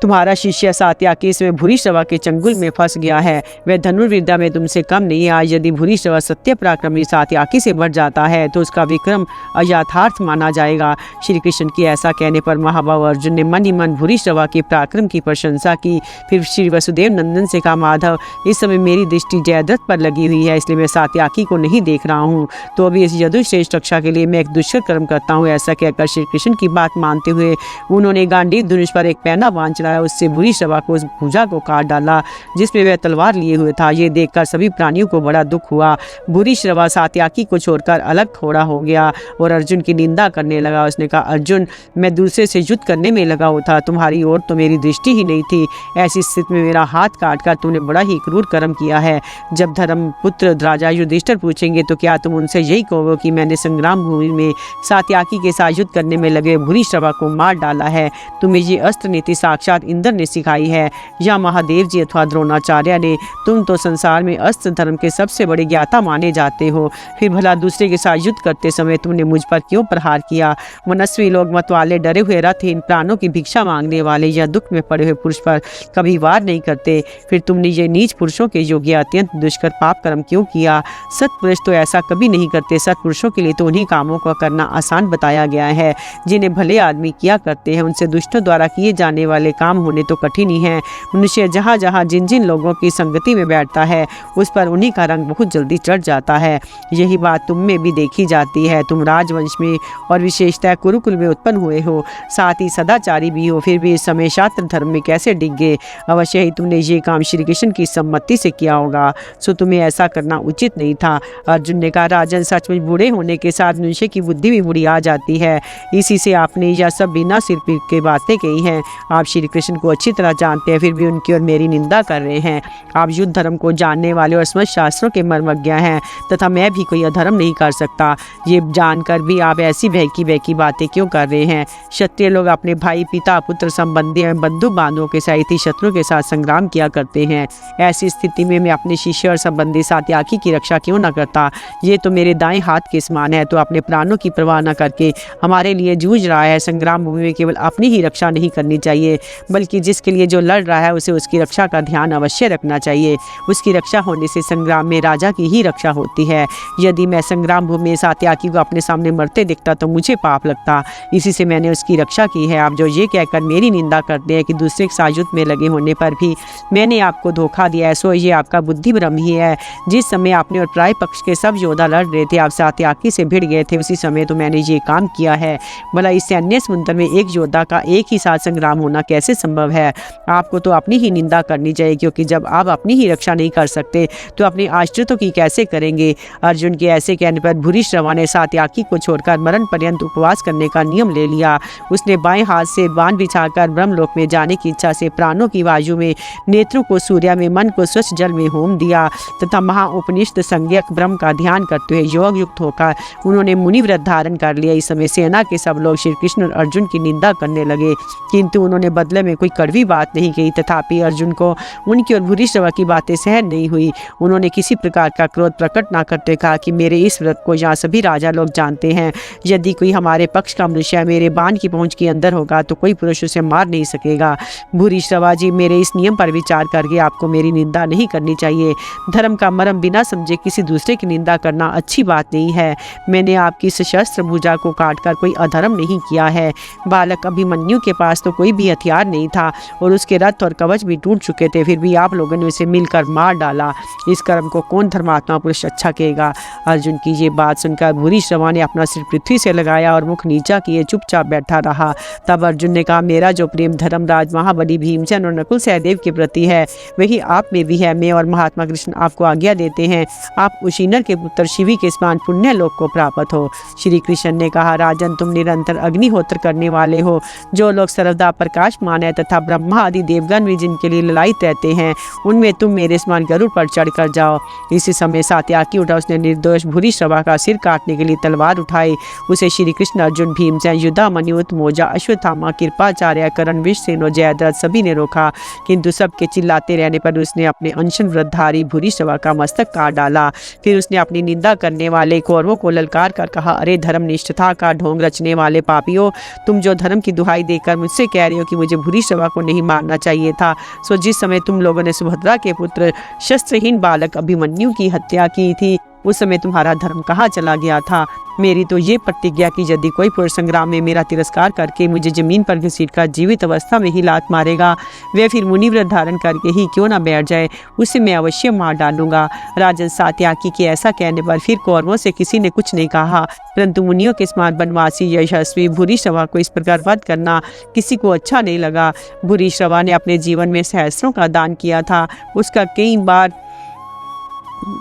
तुम्हारा शिष्य सात्यकी इसमें भूरिश्रवा के चंगुल में फंस गया है। वह धनुर्विद्या में तुमसे कम नहीं है। आज यदि भूरिश्रवा सत्य पराक्रमी सात्यकी से बढ़ जाता है तो उसका विक्रम अयथार्थ माना जाएगा। श्री कृष्ण की ऐसा कहने पर महाबाहु अर्जुन ने मन ही मन भूरिश्रवा के पराक्रम की प्रशंसा की। फिर श्री वसुदेव नंदन से कहा, माधव, इस समय मेरी दृष्टि जयद्रथ पर लगी हुई है, इसलिए मैं सात्यकी को नहीं देख रहा हूँ। तो अभी इस यदुश्रेष्ठ रक्षा के लिए मैं एक दुष्कर कर्म करता हूँ। ऐसा कहकर श्री कृष्ण की बात मानते हुए उन्होंने गांडीव धनुष पर एक पैना बांध चलाया। उससे भूरिश्रवा को उस भुजा को काट डाला जिसमें वह तलवार लिए हुए था। ये देखकर सभी प्राणियों को बड़ा दुख हुआ। भूरिश्रवा सात्यकी को छोड़कर अलग खड़ा हो गया और अर्जुन की निंदा करने लगा। उसने कहा, अर्जुन, मैं दूसरे से युद्ध करने में लगा हुआ था, तुम्हारी ओर तो मेरी दृष्टि ही नहीं थी। ऐसी स्थिति में मेरा हाथ काटकर तुमने बड़ा ही क्रूर कर्म किया है। जब धर्मपुत्र राजा युधिष्ठिर पूछेंगे तो क्या तुम उनसे यही कहोगे कि मैंने संग्राम भूमि में सात्यकी के साथ युद्ध करने में लगे भूरिश्रवा को मार डाला है? तुम्हें ये अस्त्र नीति साक्षात इंद्र ने सिखाई है या महादेव जी अथवा द्रोणाचार्य ने? तुम तो संसार में अस्त्र धर्म के सबसे बड़े ज्ञाता माने जाते हो, फिर भला दूसरे के साथ युद्ध करते समय तुमने मुझ पर क्यों प्रहार किया? मनस्वी लोग, मत वाले, डरे हुए रथहीन, प्राणों की भिक्षा मांगने वाले या दुख में पड़े हुए पुरुष पर कभी वार नहीं करते। फिर तुमने ये नीच पुरुषों के योग्य अत्यंत दुष्कर पाप कर्म क्यों किया? सत्पुरुष तो ऐसा कभी नहीं करते। सत्पुरुषों के लिए तो उन्हीं कामों का करना आसान बताया गया है जिन्हें भले आदमी किया करते हैं। उनसे दुष्टों द्वारा किए जाने वाले काम होने तो कठिन ही है। मनुष्य जहाँ जहाँ जिन जिन लोगों की संगति में बैठता है उस पर उन्हीं का रंग बहुत जल्दी चढ़ जाता है। यही बात तुम में भी देखी जाती है। तुम राजवंश में और विशेषतः कुरुकुल में उत्पन्न हुए हो, साथ ही सदाचारी भी हो, फिर भी इस समय शास्त्र धर्म में कैसे डिग गए? अवश्य ही तुमने ये काम श्री कृष्ण की सम्मति से किया होगा, सो तुम्हें ऐसा करना उचित नहीं था। अर्जुन ने कहा, राजन, सचमुच बूढ़े होने के साथ मनुष्य की बुद्धि भी बुरी आ जाती है। इसी से आपने यह सब बिना सिर पीर के बातें कही हैं। आप श्री कृष्ण को अच्छी तरह जानते हैं, फिर भी उनकी और मेरी निंदा कर रहे हैं। आप युद्ध धर्म को जानने वाले और समस्त शास्त्रों के मर्मज्ञ हैं तथा मैं भी कोई अधर्म नहीं कर सकता। ये जानकर भी आप ऐसी बहकी बातें क्यों कर रहे हैं? क्षत्रिय लोग अपने भाई, पिता, पुत्र, संबंधी एवं बंधु बांधवों के साथ ही शत्रु के साथ संग्राम किया करते हैं। ऐसी स्थिति में मैं अपने शिष्य और संबंधी सात्यकी की रक्षा क्यों न करता? ये तो मेरे दाएं हाथ के समान है, तो अपने प्राणों की परवाह न करके हमारे लिए जूझ रहा है। संग्राम भूमि में केवल अपनी ही रक्षा नहीं करनी चाहिए, बल्कि जिसके लिए जो लड़ रहा है उसे उसकी रक्षा का ध्यान अवश्य रखना चाहिए। उसकी रक्षा होने से संग्राम में राजा की ही रक्षा होती है। यदि मैं संग्राम भूमि में सात्यकी को अपने सामने मरते दिखता तो मुझे पाप लगता, इसी से मैंने उसकी रक्षा की है। आप जो ये कहकर मेरी निंदा करते हैं कि दूसरे के साथ युद्ध में लगे होने पर भी मैंने आपको धोखा दिया है, सो ये आपका बुद्धि भ्रम ही है। जिस समय आपने और प्राय पक्ष के सब योद्धा लड़ रहे थे, आप सात्यकी से भिड़ गए थे, उसी समय तो मैंने ये काम किया है। भला इस सैन्य समुद्र में एक योद्धा का एक ही साथ संग्राम होना कैसे संभव है? आपको तो अपनी ही निंदा करनी चाहिए, क्योंकि जब आप अपनी ही रक्षा नहीं कर सकते तो अपने आश्रितों की कैसे करेंगे? अर्जुन के ऐसे कहने पर भूरिश्रवा ने सात्यकी को छोड़कर मरण पर्यंत उपवास करने का नियम ले लिया। उसने बाएं हाथ से बाण बिछाकर ब्रह्मलोक में जाने की इच्छा से प्राणों की वायु में, नेत्रों को सूर्य में, मन को स्वच्छ जल में होम दिया तथा महाउपनिषद संज्ञक ब्रह्म का ध्यान करते हुए योग युक्त होकर उन्होंने मुनि व्रत धारण कर लिया। इस समय सेना के सब लोग श्री कृष्ण और अर्जुन की निंदा करने लगे, किंतु उन्होंने बदले में कोई कड़वी बात नहीं कही। तथापि अर्जुन को उनकी और भूरिश्रवा की बातें सहन नहीं हुई। उन्होंने किसी प्रकार का क्रोध प्रकट न करते कहा कि मेरे इस व्रत को यहाँ सभी राजा लोग जानते हैं। यदि कोई हमारे पक्ष का मनुष्य मेरे बाण की पहुंच के अंदर होगा तो कोई पुरुष उसे मार नहीं सकेगा। भूरिश्रवा जी, मेरे इस नियम पर विचार करके आपको मेरी निंदा नहीं करनी चाहिए। धर्म का मर्म बिना समझे किसी दूसरे की निंदा करना अच्छी बात नहीं है। मैंने आपकी सशस्त्र भुजा को काटकर कोई अधर्म नहीं किया है। बालक अभिमन्यु के पास तो कोई भी हथियार नहीं था और उसके रथ और कवच भी टूट चुके थे, फिर भी आप लोगों ने उसे मिलकर मार डाला। इस कर्म को कौन धर्मात्मा पुरुष अच्छा कहेगा। अर्जुन की ये बात सुनकर भूरिश्रवा ने अपना सिर पृथ्वी से लगाया और मुख नीचा किए चुपचाप बैठा रहा। तब अर्जुन ने कहा, मेरा जो प्रेम धर्मराज महाबली भीमसेन और नकुल सहदेव के प्रति है वही आप में भी है। मैं और महात्मा कृष्ण आपको आज्ञा देते हैं, आप उशीनर के पुत्र शिवी के समान पुण्य लोक को प्राप्त हो। श्री कृष्ण ने कहा, राजन तुम निरंतर अग्निहोत्र करने वाले हो। जो लोग सर्वदा प्रकाशमान है तथा ब्रह्मा आदि देवगण भी जिनके लिए ललायित रहते हैं, उनमें तुम मेरे समान गरुड़ पर चढ़ कर जाओ। इसी समय सात्याकी उठा, उसने निर्दोष भूरिश्रवा का सिर काटने के लिए तलवार उठाई। उसे श्री कृष्ण, अर्जुन, भीमसेन, युधामन्यु, उत्मोजा, अश्वत्थामा, कृपाचार्य, कर्ण, विषसेन और जयद्रथ सभी ने रोका, किंतु सबके चिल्लाते रहने पर उसने अपने अनशन व्रतधारी भूरिश्रवा का मस्तक काट डाला। फिर उसने अपनी निंदा करने वाले कौरवों को ललकार कर कहा, अरे धर्मनिष्ठता का ढोंग रचने वाले पापियों, तुम जो धर्म की दुहाई देकर मुझसे कह रहे हो कि मुझे भूरिश्रवा को नहीं मारना चाहिए था, सो जिस समय तुम लोगों ने सुभद्रा के पुत्र शस्त्रहीन बालक अभिमन्यु की हत्या की थी, उस समय तुम्हारा धर्म कहाँ चला गया था। मेरी तो ये प्रतिज्ञा कि यदि कोई पुरुष संग्राम में मेरा तिरस्कार करके मुझे जमीन पर घसीटकर जीवित अवस्था में ही लात मारेगा, वह फिर मुनि व्रत धारण करके ही क्यों ना बैठ जाए, उसे मैं अवश्य मार डालूंगा। राजन सात्याकी के ऐसा कहने पर फिर कौरवों से किसी ने कुछ नहीं कहा, परंतु मुनियों के समान बनवासी यशस्वी भूरिश्रवा को इस प्रकार वध करना किसी को अच्छा नहीं लगा। भूरिश्रवा ने अपने जीवन में सहस्रों का दान किया था, उसका कई बार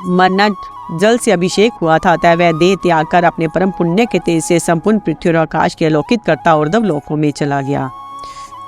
मरना जल से अभिषेक हुआ था, अतः वह देह त्याग कर अपने परम पुण्य के तेज से संपूर्ण पृथ्वी और आकाश के अलौकित करता ऊर्ध्व लोकों में चला गया।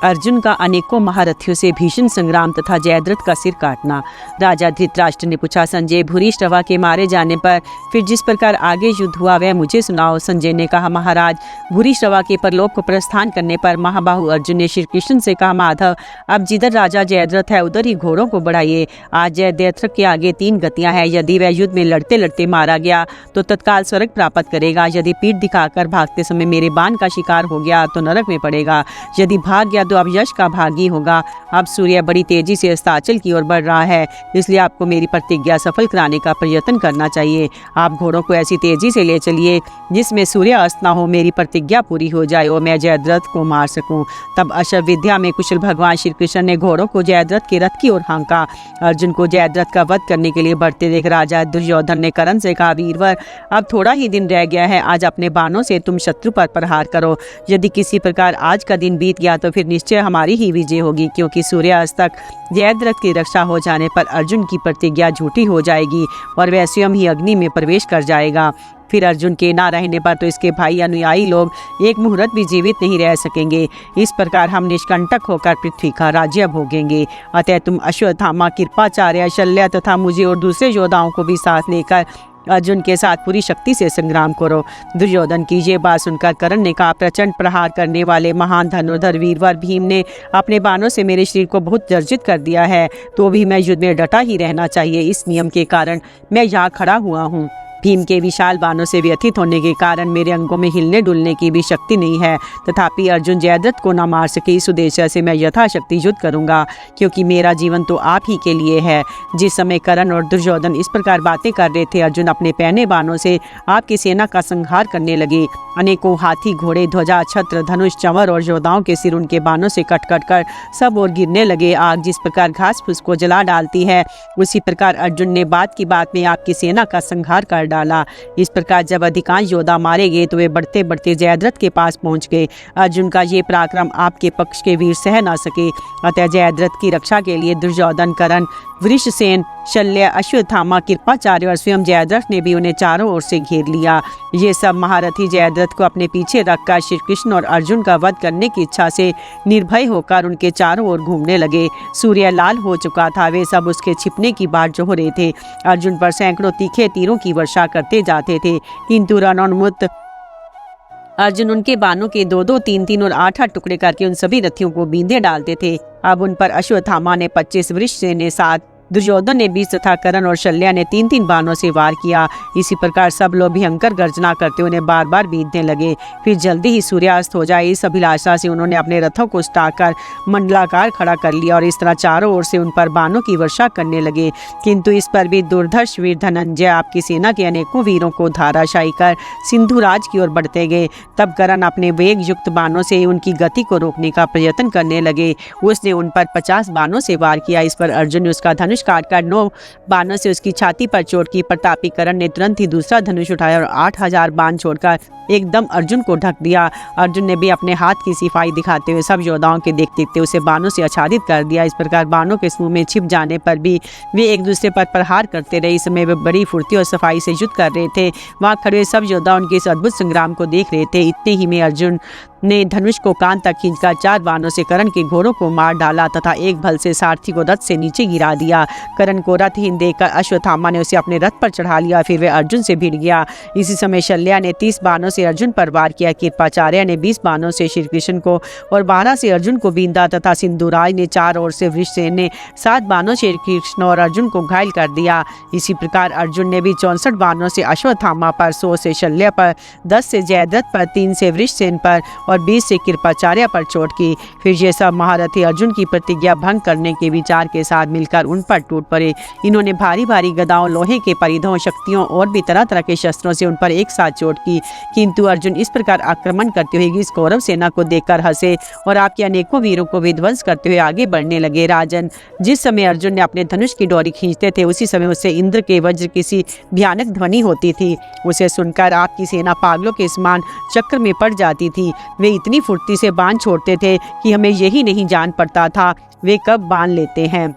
अर्जुन का अनेकों महारथियों से भीषण संग्राम तथा जयद्रथ का सिर काटना। राजा धृतराष्ट्र ने पूछा, संजय, भूरिश्रवा के मारे जाने पर फिर जिस प्रकार आगे युद्ध हुआ वह मुझे सुनाओ। संजय ने कहा, महाराज, भूरिश्रवा के परलोक को प्रस्थान करने पर महाबाहु अर्जुन ने श्री कृष्ण से कहा, माधव, अब जिधर राजा जयद्रथ है उधर ही घोड़ों को बढ़ाइए। आज जयद्रथ के आगे 3 गतियां हैं। यदि वह युद्ध में लड़ते लड़ते मारा गया तो तत्काल स्वर्ग प्राप्त करेगा, यदि पीठ दिखाकर भागते समय मेरे बाण का शिकार हो गया तो नरक में पड़ेगा, यदि भाग गया तो अब यश का भागी होगा। अब सूर्य बड़ी तेजी से अस्ताचल की ओर बढ़ रहा है, इसलिए आपको मेरी प्रतिज्ञा सफल कराने का प्रयत्न करना चाहिए। आप घोड़ों को ऐसी तेजी से ले चलिए जिसमें सूर्य अस्त न हो, मेरी प्रतिज्ञा पूरी हो जाए और मैं जयद्रथ को मार सकूं। तब अश्व विद्या में कुशल भगवान श्री कृष्ण ने घोड़ों को जयद्रथ के रथ की ओर हांका। अर्जुन को जयद्रथ का वध करने के लिए बढ़ते देख राजा दुर्योधन ने कर्ण से कहा, वीरवर, अब थोड़ा ही दिन रह गया है, आज अपने बाणों से तुम शत्रु पर प्रहार करो। यदि किसी प्रकार आज का दिन बीत गया तो फिर निश्चय हमारी ही विजय होगी, क्योंकि सूर्यास्त तक जयद्रथ की रक्षा हो जाने पर अर्जुन की प्रतिज्ञा झूठी हो जाएगी और वह स्वयं ही अग्नि में प्रवेश कर जाएगा। फिर अर्जुन के ना रहने पर तो इसके भाई अनुयायी लोग एक मुहूर्त भी जीवित नहीं रह सकेंगे। इस प्रकार हम निष्कंटक होकर पृथ्वी का राज्य भोगेंगे। अतः तुम अश्वत्थामा, कृपाचार्य, शल्य तथा मुझे और दूसरे योद्धाओं को भी साथ लेकर अर्जुन के साथ पूरी शक्ति से संग्राम करो। दुर्योधन की ये बात सुनकर कर्ण ने कहा, प्रचंड प्रहार करने वाले महान धनुर्धर वीरवर भीम ने अपने बाणों से मेरे शरीर को बहुत जर्जित कर दिया है, तो भी मैं युद्ध में डटा ही रहना चाहिए। इस नियम के कारण मैं यहाँ खड़ा हुआ हूँ। भीम के विशाल बाणों से व्यथित होने के कारण मेरे अंगों में हिलने डुलने की भी शक्ति नहीं है, तथापि अर्जुन जयद्रथ को न मार सके, इस उद्देश्य से मैं यथाशक्ति युद्ध करूंगा, क्योंकि मेरा जीवन तो आप ही के लिए है। जिस समय कर्ण और दुर्योधन इस प्रकार बातें कर रहे थे, अर्जुन अपने पहने बाणों से आपकी सेना का संहार करने लगे। अनेकों हाथी, घोड़े, ध्वजा, छत्र, धनुष, चंवर और योद्धाओं के सिर उनके बाणों से कट कट कर सब और गिरने लगे। आग जिस प्रकार घास फूस को जला डालती है, उसी प्रकार अर्जुन ने बात की बात में आपकी सेना का संहार कर डाला। इस प्रकार जब अधिकांश योद्धा मारे गए तो वे बढ़ते बढ़ते जयद्रथ के पास पहुंच गए। अर्जुन का ये पराक्रम आपके पक्ष के वीर सह न सके, अतः जयद्रथ की रक्षा के लिए दुर्योधन, कर्ण, वृषसेन, शल्य, अश्वत्थामा, कृपाचार्य और स्वयं जयद्रथ ने भी उन्हें चारों ओर से घेर लिया। ये सब महारथी जयद्रथ को अपने पीछे रखकर श्री कृष्ण और अर्जुन का वध करने की इच्छा से निर्भय होकर उनके चारों ओर घूमने लगे। सूर्य लाल हो चुका था, वे सब उसके छिपने की बाट जोह रहे थे। अर्जुन पर सैकड़ों तीखे तीरों की वर्षा करते जाते थे, किंतु रणोन्मुक्त अर्जुन उनके बाणों के 2-2, 3-3 और 8-8 टुकड़े करके उन सभी रथियों को बींधे डालते थे। अब उन पर अश्वत्थामा ने 25, वृषसेन ने 7, दुर्योधन ने 20 तथा कर्ण और शल्य ने 3-3 बाणों से वार किया। इसी प्रकार सब लोग भयंकर गर्जना करते हुए उन्हें बार बार बीतने लगे। फिर जल्दी ही सूर्यास्त हो जाए इस अभिलाषा से उन्होंने अपने रथों को उठाकर मंडलाकार खड़ा कर लिया और इस तरह चारों ओर से उन पर बाणों की वर्षा करने लगे। किंतु इस पर भी दुर्धर्ष वीर धनंजय आपकी सेना के अनेकों वीरों को धाराशायी कर सिंधुराज की ओर बढ़ते गए। तब कर्ण अपने वेग युक्त बाणों से उनकी गति को रोकने का प्रयत्न करने लगे। उसने उन पर 50 बाणों से वार किया। इस पर अर्जुन ने उसका धनुष काटकर 9 बाणों से उसकी छाती पर चोट की। प्रतापी कर्ण ने तुरंत ही दूसरा धनुष उठाया और 8000 बाण छोड़कर एकदम अर्जुन को ढक दिया। अर्जुन ने भी अपने हाथ की सिफाई दिखाते हुए सब योद्धाओं के देखते देखते उसे बाणों से आच्छादित कर दिया। इस प्रकार बाणों के समूह में छिप जाने पर भी वे एक दूसरे पर प्रहार करते रहे। इस समय वे बड़ी फुर्ती और सफाई से युद्ध कर रहे थे। वहाँ खड़े सब योद्धा उनके इस अद्भुत संग्राम को देख रहे थे। इतने ही में अर्जुन ने धनुष को कान तक खींचकर 4 बाणों से कर्ण के घोड़ों को मार डाला तथा एक भल से सारथी को रथ से नीचे गिरा दिया। कर्ण को रथहीन देखकर अश्वत्थामा ने उसे अपने रथ पर चढ़ा लिया। फिर वे अर्जुन से भिड़ गया। इसी समय शल्या ने 30 बाणों से अर्जुन पर वार किया। कृपाचार्य ने 20 बाणों से श्री कृष्ण को और 12 से अर्जुन को बींदा तथा सिंधुराज ने 4 ओर से वृषसेन ने 7 बाणों से कृष्ण और अर्जुन को घायल कर दिया। इसी प्रकार अर्जुन ने भी 64 बाणों से अश्वत्थामा पर, 100 से शल्य पर, 10 से जयद्रथ पर, 3 से वृषसेन पर और 20 से कृपाचार्य पर चोट की। फिर ये सब महारथी अर्जुन की प्रतिज्ञा भंग करने के विचार के साथ मिलकर उन पर टूट पड़े। इन्होंने भारी भारी गदाओं, लोहे के परिधों, शक्तियों और भी तरह तरह के शस्त्रों से उन पर एक साथ चोट की। किंतु अर्जुन इस प्रकार आक्रमण करते हुए इस कौरव सेना को देखकर हंसे और आपके अनेकों वीरों को विध्वंस करते हुए आगे बढ़ने लगे। राजन, जिस समय अर्जुन ने अपने धनुष की डोरी खींचते थे उसी समय उससे इंद्र के वज्र की सी भयानक ध्वनि होती थी। उसे सुनकर आपकी सेना पागलों के समान चक्र में पड़ जाती थी। वे इतनी फुर्ती से बाण छोड़ते थे कि हमें यही नहीं जान पड़ता था वे कब बाण लेते हैं,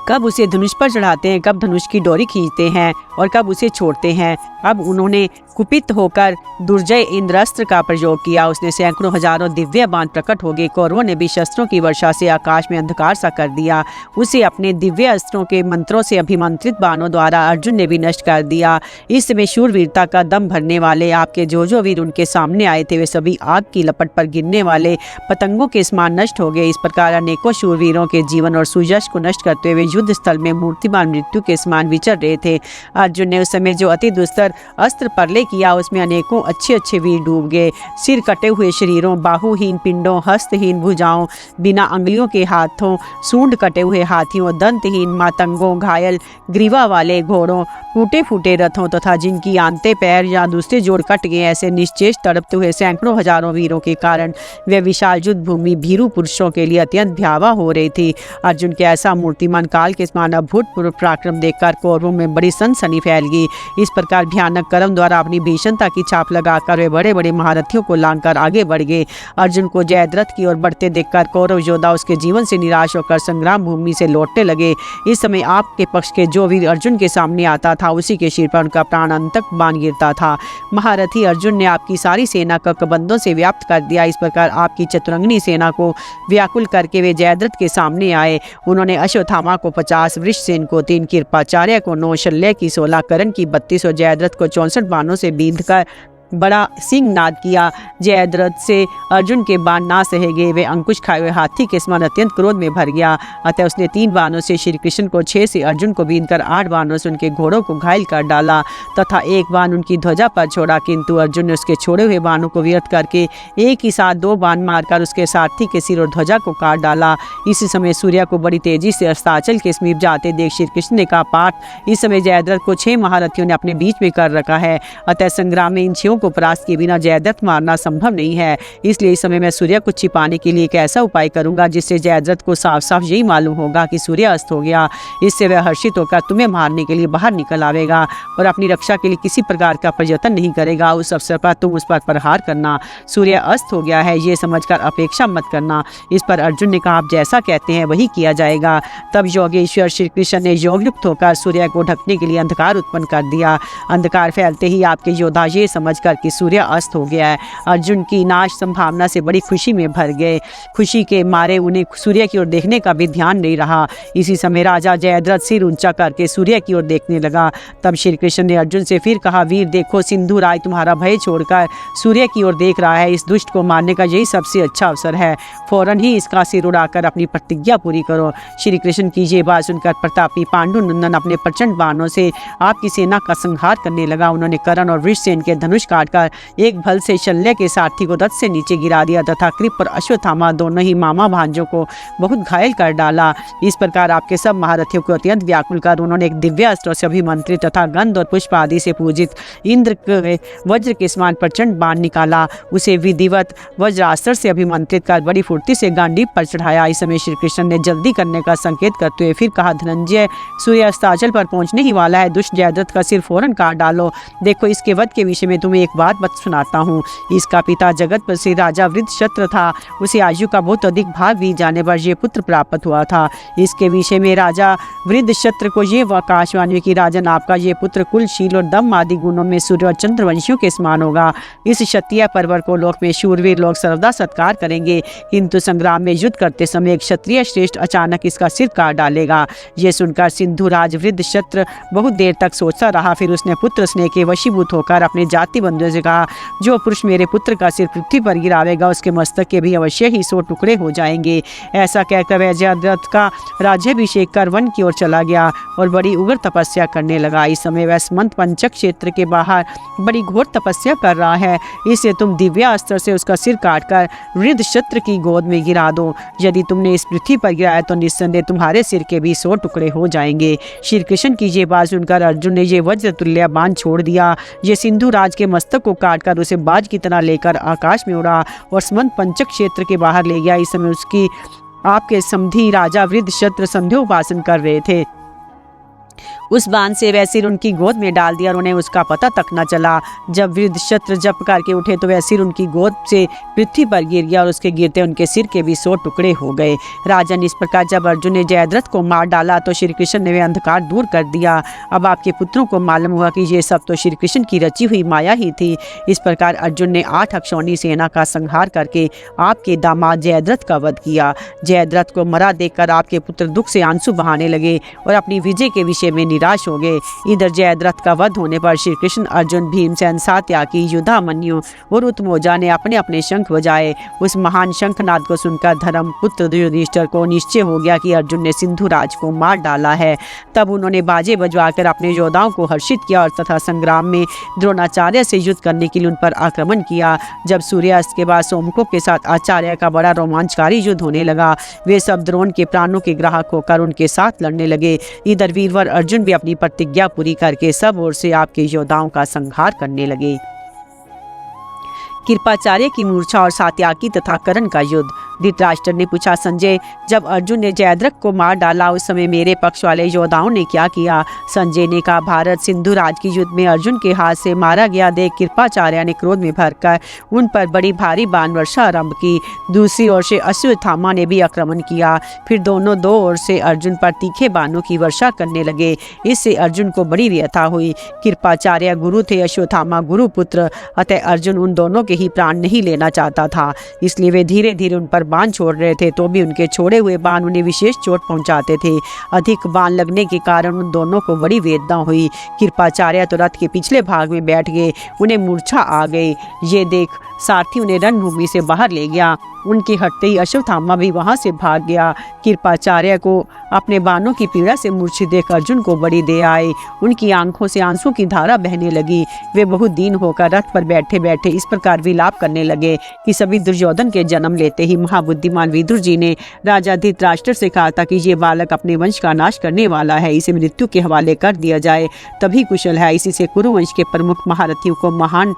कब उसे धनुष पर चढ़ाते हैं, कब धनुष की डोरी खींचते हैं और कब उसे छोड़ते हैं। अब उन्होंने कुपित होकर दुर्जय इंद्रास्त्र का प्रयोग किया। उसने सैकड़ों हजारों दिव्य बाण प्रकट हो गए। कौरवों ने भी शस्त्रों की वर्षा से आकाश में अंधकार सा कर दिया। उसे अपने दिव्य अस्त्रों के मंत्रों से अभिमंत्रित बाणों द्वारा अर्जुन ने भी नष्ट कर दिया। इस समय शूरवीरता का दम भरने वाले आपके जो वीर उनके सामने आए थे वे सभी आग की लपट पर गिरने वाले पतंगों के समान नष्ट हो गए। इस प्रकार अनेकों शूरवीरों के जीवन और सुयश को नष्ट करते हुए युद्ध स्थल में मूर्तिमान मृत्यु के समान विचर रहे थे। अर्जुन ने उस समय जो अति दुस्तर अस्त्र प्रलय किया उसमें अनेकों अच्छे वीर डूब गए। सिर कटे हुए शरीरों, बाहुहीन पिंडों, हस्तहीन भुजाओं, बिना अंगुलियों के हाथों, सूंड कटे हुए हाथियों, दंतहीन मातंगों, घायल ग्रीवा वाले घोड़ों, टूटे फूटे रथों तथा जिनकी आंते पैर या दूसरे जोड़ कट गए, ऐसे निश्चेष तड़पते हुए सैकड़ों हजारों वीरों के कारण वे विशाल युद्ध भूमि भीरू पुरुषों के लिए अत्यंत भयावह हो रही थी। अर्जुन के ऐसा मूर्तिमान काल के समान अभूतपूर्व पराक्रम देखकर कौरवों में बड़ी सनसनी फैल गई। इस प्रकार भयानक कर्म द्वारा अपनी भीषणता की छाप लगाकर वे बड़े बड़े महारथियों को लांघकर आगे बढ़ गए। अर्जुन को जयद्रथ की ओर बढ़ते देखकर कौरव योद्धा उसके जीवन से निराश होकर संग्राम भूमि से लौटने लगे। इस समय आपके पक्ष के जो वीर अर्जुन के सामने आता था उसी के सिर पर उनका प्राणांतक बाण गिरता था। महारथी अर्जुन ने आपकी सारी सेना को कबंधों से व्याप्त कर दिया। इस प्रकार आपकी चतुरंगिनी सेना को व्याकुल करके वे जयद्रथ के सामने आए। उन्होंने अश्वत्थामा को 50, वृषसेन को 3, कृपाचार्य को 9, शल्य की 16, कर्ण की 32 और जयद्रथ को 64 बाणों से बींधकर बड़ा सिंहनाद किया। जयद्रथ से अर्जुन के बाण ना सहे गए। वे अंकुश खाए हुए हाथी के समान अत्यंत क्रोध में भर गया। अतः उसने 3 बाणों से श्री कृष्ण को, 6 से अर्जुन को बीनकर 8 बाणों से उनके घोड़ों को घायल कर डाला तथा 1 बाण उनकी ध्वजा पर छोड़ा। किंतु अर्जुन ने उसके छोड़े हुए बाणों को व्यर्थ करके एक ही साथ 2 बाण मारकर उसके सारथी के सिर और ध्वजा को काट डाला। इसी समय सूर्य को बड़ी तेजी से अस्ताचल के समीप जाते देख श्री कृष्ण ने कहा, पार्थ, इस समय जयद्रथ को 6 महारथियों ने अपने बीच में कर रखा है। अतः संग्राम में इन 6 को परास्त किए बिना जयद्रथ मारना संभव नहीं है। इसलिए इस समय मैं सूर्य को छिपाने के लिए एक ऐसा उपाय करूंगा जिससे जयद्रथ को साफ साफ यही मालूम होगा कि सूर्य अस्त हो गया। इससे वह हर्षित होकर तुम्हें मारने के लिए बाहर निकल आवेगा और अपनी रक्षा के लिए किसी प्रकार का प्रयत्न नहीं करेगा। उस अवसर पर तुम उस पर प्रहार करना। सूर्य अस्त हो गया है ये समझकर अपेक्षा मत करना। इस पर अर्जुन ने कहा, आप जैसा कहते हैं वही किया जाएगा। तब योगेश्वर श्री कृष्ण ने योगयुक्त होकर सूर्य को ढकने के लिए अंधकार उत्पन्न कर दिया। अंधकार फैलते ही आपके योद्धा ये समझकर देखकर कि सूर्य अस्त हो गया है। अर्जुन की नाश संभावना से बड़ी खुशी में भर गए। खुशी के मारे उन्हें सूर्य की ओर देखने का भी ध्यान नहीं रहा। इसी समय राजा जयद्रथ सिर ऊंचा करके सूर्य की ओर देखने लगा। तब श्री कृष्ण ने अर्जुन से फिर कहा, वीर देखो, सिंधु राज तुम्हारा भय छोड़कर सूर्य की ओर देख रहा है। इस दुष्ट को मारने का यही सबसे अच्छा अवसर है। फौरन ही इसका सिर उड़ाकर अपनी प्रतिज्ञा पूरी करो। श्री कृष्ण की ये बात सुनकर प्रतापी पांडुनंदन अपने प्रचंड बाणों से आपकी सेना का संहार करने लगा। उन्होंने कर्ण और वृषसेन के धनुष काटकर एक भल से शल्य के सारथी को रथ से नीचे गिरा दिया तथा कृप और अश्वत्थामा दोनों ही मामा भांजों को बहुत घायल कर डाला। इस प्रकार आपके सब महारथियों को अत्यंत व्याकुल कर उन्होंने एक दिव्य अस्त्र से अभिमंत्रित तथा गंध और पुष्प आदि से पूजित इंद्र के वज्र के समान प्रचंड बाण निकाला। उसे विधिवत वज्रास्त्र से अभिमंत्रित कर बड़ी फुर्ती से गांडीव पर चढ़ाया। इस समय श्री कृष्ण ने जल्दी करने का संकेत करते हुए फिर कहा, धनंजय, सूर्य अस्ताचल पर पहुंचने ही वाला है। दुष्ट जयद्रथ का सिर फौरन काट डालो। देखो, इसके वध के विषय में तुम्हें एक बात सुनाता हूँ। इसका पिता जगत प्रसिद्ध राजा वृद्धशत्र था। उसे आयु का बहुत अधिक भाग बीत जाने पर यह पुत्र प्राप्त हुआ था। इसके विषय में राजा वृद्धशत्र को ये आकाशवाणी हुई कि राजन, आपका ये पुत्र कुलशील और दम आदि गुणों में सूर्य और चंद्रवंशियों के समान होगा। इस क्षत्रिय पर्वत को लोक में शूरवीर लोग सर्वदा सत्कार करेंगे, किंतु संग्राम में युद्ध करते समय एक क्षत्रिय श्रेष्ठ अचानक इसका सिर काट डालेगा। ये सुनकर सिंधु राज वृद्धशत्र बहुत देर तक सोचता रहा। फिर उसने पुत्र स्नेह के वशीभूत होकर अपने जाति बंधुओं से कहा, जो पुरुष मेरे पुत्र का सिर पृथ्वी पर गिरावेगा उसके मस्तक के भी अवश्य ही 100 टुकड़े हो जाएंगे। ऐसा कहकर वह जयद्रथ का राज्याभिषेक कर वन की ओर चला गया और बड़ी उग्र तपस्या करने लगा। इस समय वह स्मंत पंचक क्षेत्र के बाहर बड़ी घोर तपस्या कर रहा है। इससे तुम दिव्य अस्त्र से उसका सिर काटकर वृद्धशत्र की गोद में गिरा दो। यदि तुमने इस पृथ्वी पर गिराया तो निस्संदेह तुम्हारे सिर के भी 100 टुकड़े हो जाएंगे। श्री कृष्ण की ये बात सुनकर अर्जुन ने ये वज्र तुल्य बाण छोड़ दिया। ये सिंधु राज के मस्तक को काटकर उसे बाज की तरह लेकर आकाश में उड़ा और स्मंत पंचक क्षेत्र के बाहर ले गया। इस समय उसकी आपके समधी राजा वृद्धशत्र संध्योपासन कर रहे थे। उस बाण से वह सिर उनकी गोद में डाल दिया और उन्हें उसका पता तक न चला। जब वृद्धशत्र जप करके उठे तो वह सिर उनकी गोद से पृथ्वी पर गिर गया और उसके गिरते उनके सिर के भी 100 टुकड़े हो गए। राजन, इस प्रकार जब अर्जुन ने जयद्रथ को मार डाला तो श्री कृष्ण ने वह अंधकार दूर कर दिया। अब आपके पुत्रों को मालूम हुआ कि ये सब तो श्री कृष्ण की रची हुई माया ही थी। इस प्रकार अर्जुन ने 8 अक्षौणी सेना का संहार करके आपके दामाद जयद्रथ का वध किया। जयद्रथ को मरा देखकर आपके पुत्र दुख से आंसू बहाने लगे और अपनी विजय के विषय में निराश हो गए। इधर जयद्रथ का वध होने पर श्री कृष्ण, अर्जुन, भीमसेन, सात्याकी, युधामन्यु और उत्तमौजा ने अपने अपने शंख बजाए। उस महान शंखनाद को सुनकर धर्म पुत्र युधिष्ठिर को निश्चय हो गया कि अर्जुन ने सिंधु राज को मार डाला है। तब उन्होंने बाजे बजवाकर अपने योद्धाओं को हर्षित किया और तथा संग्राम में द्रोणाचार्य से युद्ध करने के लिए उन पर आक्रमण किया। जब सूर्यास्त के बाद सोमको के साथ आचार्य का बड़ा रोमांचकारी युद्ध होने लगा। वे सब द्रोण के प्राणों के ग्राहक होकर उनके साथ लड़ने लगे। इधर वीरवर अर्जुन भी अपनी प्रतिज्ञा पूरी करके सब ओर से आपके योद्धाओं का संहार करने लगे। कृपाचार्य की मूर्छा और सात्याकी तथा कर्ण का युद्ध। धृतराष्ट्र ने पूछा, संजय, जब अर्जुन ने जयद्रथ को मार डाला उस समय मेरे पक्ष वाले योद्धाओं ने क्या किया? संजय ने कहा, भारत सिंधु राज की युद्ध में अर्जुन के हाथ से मारा गया देख कृपाचार्य ने क्रोध में भरकर उन पर बड़ी भारी बाण वर्षा आरंभ की। दूसरी ओर से अश्वत्थामा ने भी आक्रमण किया। फिर दोनों दो ओर से अर्जुन पर तीखे बाणों की वर्षा करने लगे। इससे अर्जुन को बड़ी व्यथा हुई। कृपाचार्य गुरु थे, अश्वत्थामा गुरु पुत्र, अतः अर्जुन उन दोनों के ही प्राण नहीं लेना चाहता था। इसलिए वे धीरे धीरे उन पर बाण छोड़ रहे थे, तो भी उनके छोड़े हुए बाण उन्हें विशेष चोट पहुंचाते थे। अधिक बाण लगने के कारण उन दोनों को बड़ी वेदना हुई। कृपाचार्य तो रथ के पिछले भाग में बैठ गए, उन्हें मूर्छा आ गई। ये देख सारथी उन्हें रणभूमि से बाहर ले गया। उनके हटते ही अश्वत्थामा भी वहां से भाग गया। कृपाचार्य को अपने बाणों की पीड़ा से मूर्छित देख अर्जुन को बड़ी दया आई। उनकी आंखों से आंसू की धारा बहने लगी। वे बहुत दीन होकर रथ पर बैठे बैठे इस प्रकार विलाप करने लगे कि सभी दुर्योधन के जन्म लेते ही महाबुद्धिमान विदुर जी ने राजा धृतराष्ट्र से कहा था कि ये बालक अपने वंश का नाश करने वाला है, इसे मृत्यु के हवाले कर दिया जाए तभी कुशल है। इसी से कुरुवंश के प्रमुख महारथियों को महान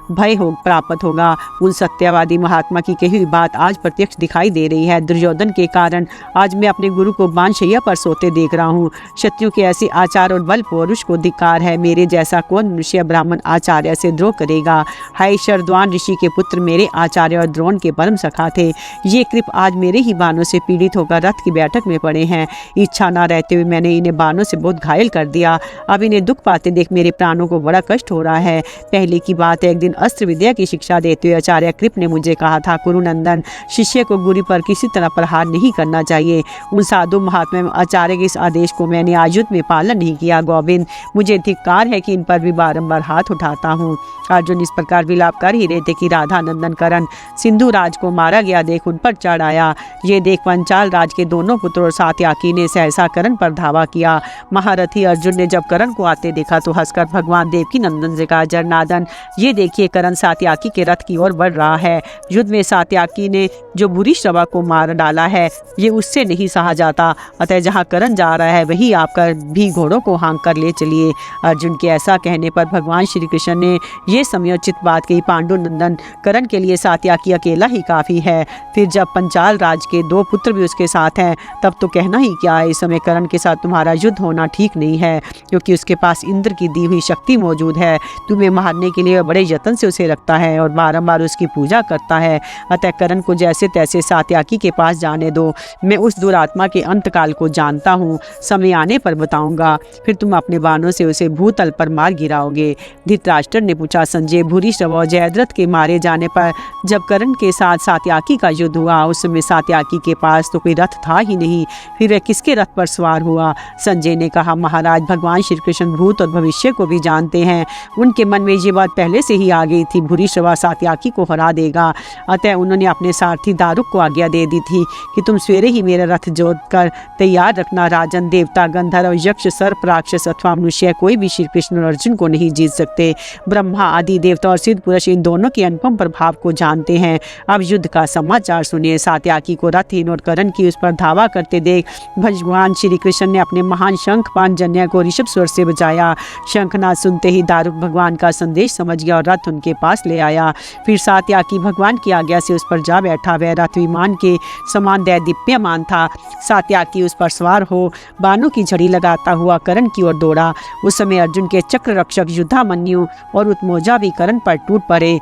भय हो प्राप्त होगा। उन सत्यवादी महात्मा की कही हुई बात आज प्रत्यक्ष दिखाई दे रही है। दुर्योधन के कारण आज मैं अपने गुरु को बाणशैया पर सोते देख रहा हूँ। शत्रुओं के ऐसे आचार और बल पुरुष को धिक्कार है। मेरे जैसा कौन मनुष्य ब्राह्मण आचार्य से द्रोह करेगा? हाय शरद्वान ऋषि के पुत्र मेरे आचार्य और द्रोण के परम सखा थे। ये कृप आज मेरे ही बाणों से पीड़ित होकर रथ की बैठक में पड़े हैं। इच्छा न रहते हुए मैंने इन्हें बाणों से बहुत घायल कर दिया। अब इन्हें दुख पाते देख मेरे प्राणों को बड़ा कष्ट हो रहा है। पहले की बात है, एक दिन अस्त्र विद्या की शिक्षा देते हुए आचार्य कृप ने मुझे कहा था, कुरुनंदन, शिष्य को गुरु पर किसी तरह प्रहार नहीं करना चाहिए। उन साधु महात्मा आचार्य के इस आदेश को मैंने आयुध में पालन नहीं किया। गोविंद, मुझे धिक्कार है कि इन पर भी बारंबार हाथ उठाता हूँ। अर्जुन इस प्रकार विलाप कर ही रहे थे कि राधा नंदन करण सिंधु राज को मारा गया देख उन पर चढ़ आया। ये देख पंचाल राज के दोनों पुत्र और सात्याकी ने सहसा करण पर धावा किया। महारथी अर्जुन ने जब करण को आते देखा तो हंसकर भगवान देवकी नंदन से कहा, जरनादन, ये देखिए करण सात्याकी के रथ की ओर बढ़ रहा है। युद्ध में सात्याकी ने जो बुरी श्रवा को मार डाला है, ये उससे नहीं सहा जाता। अतः जहाँ करण जा रहा है वही आपका भी घोड़ों को हाँक कर ले चलिए। अर्जुन के ऐसा कहने पर भगवान श्री कृष्ण ने ये समयोचित बात कही, पांडु नंदन, करण के लिए सात्याकी अकेला ही काफी है। फिर जब पंचाल राज के 2 पुत्र भी उसके साथ हैं, तब तो कहना ही क्या है। इस समय करण के साथ तुम्हारा युद्ध होना ठीक नहीं है, क्योंकि उसके पास इंद्र की दी हुई शक्ति मौजूद है। तुम्हें मारने के लिए वह बड़े यत्न से उसे रखता है और बारंबार उसकी पूजा करता है। अतः करण को जैसे तैसे सात्याकी के पास जाने दो। मैं उस दुरात्मा के अंतकाल को जानता हूँ, समय आने पर बताऊंगा। फिर तुम अपने बाणों से उसे भूतल पर मार गिराओगे। धृतराष्ट्र ने पूछा, संजय, भूरिश्रव और जयद्रथ के मारे जाने पर जब करण के साथ सात्याकी का युद्ध हुआ, उस समय सात्याकी के पास तो कोई रथ था ही नहीं, फिर वह किसके रथ पर सवार हुआ? संजय ने कहा, महाराज, भगवान श्री कृष्ण भूत और भविष्य को भी जानते हैं। उनके मन में ये बात पहले से ही आ गई थी, भूरिश्रवा सात्याकी को हरा देगा। अतः उन्होंने अपने सारथी दारुक को आज्ञा दे दी थी कि तुम सवेरे ही मेरा रथ जोत कर तैयार रखना। राजन, देवता, गंधर्व, यक्ष, सर्प, राक्षस अथवा मनुष्य कोई भी श्री कृष्ण और अर्जुन को नहीं जीत सकते। ब्रह्मा आदि देवता और सिद्ध पुरुष इन दोनों के अनुपम प्रभाव को जानते हैं। अब युद्ध का समाचार सुनिए। सात्याकी को रथहीन और करण की उस पर धावा करते देख भगवान श्री कृष्ण ने अपने महान शंख पांजन्य को ऋषभ स्वर से बजाया। शंखनाद सुनते ही दारुक भगवान का संदेश समझ गया और रथ उनके पास ले आया। फिर सात्याकी भगवान की आज्ञा से उस पर जा बैठा। वह रथ विमान के समान दैदीप्यमान था। सात्याकी उस पर सवार हो बाणों की झड़ी लगाता हुआ करण की ओर दौड़ा। उस समय अर्जुन के चक्र रक्षक युद्धामन्यु और उत्मोजा भी करण पर टूट पड़े।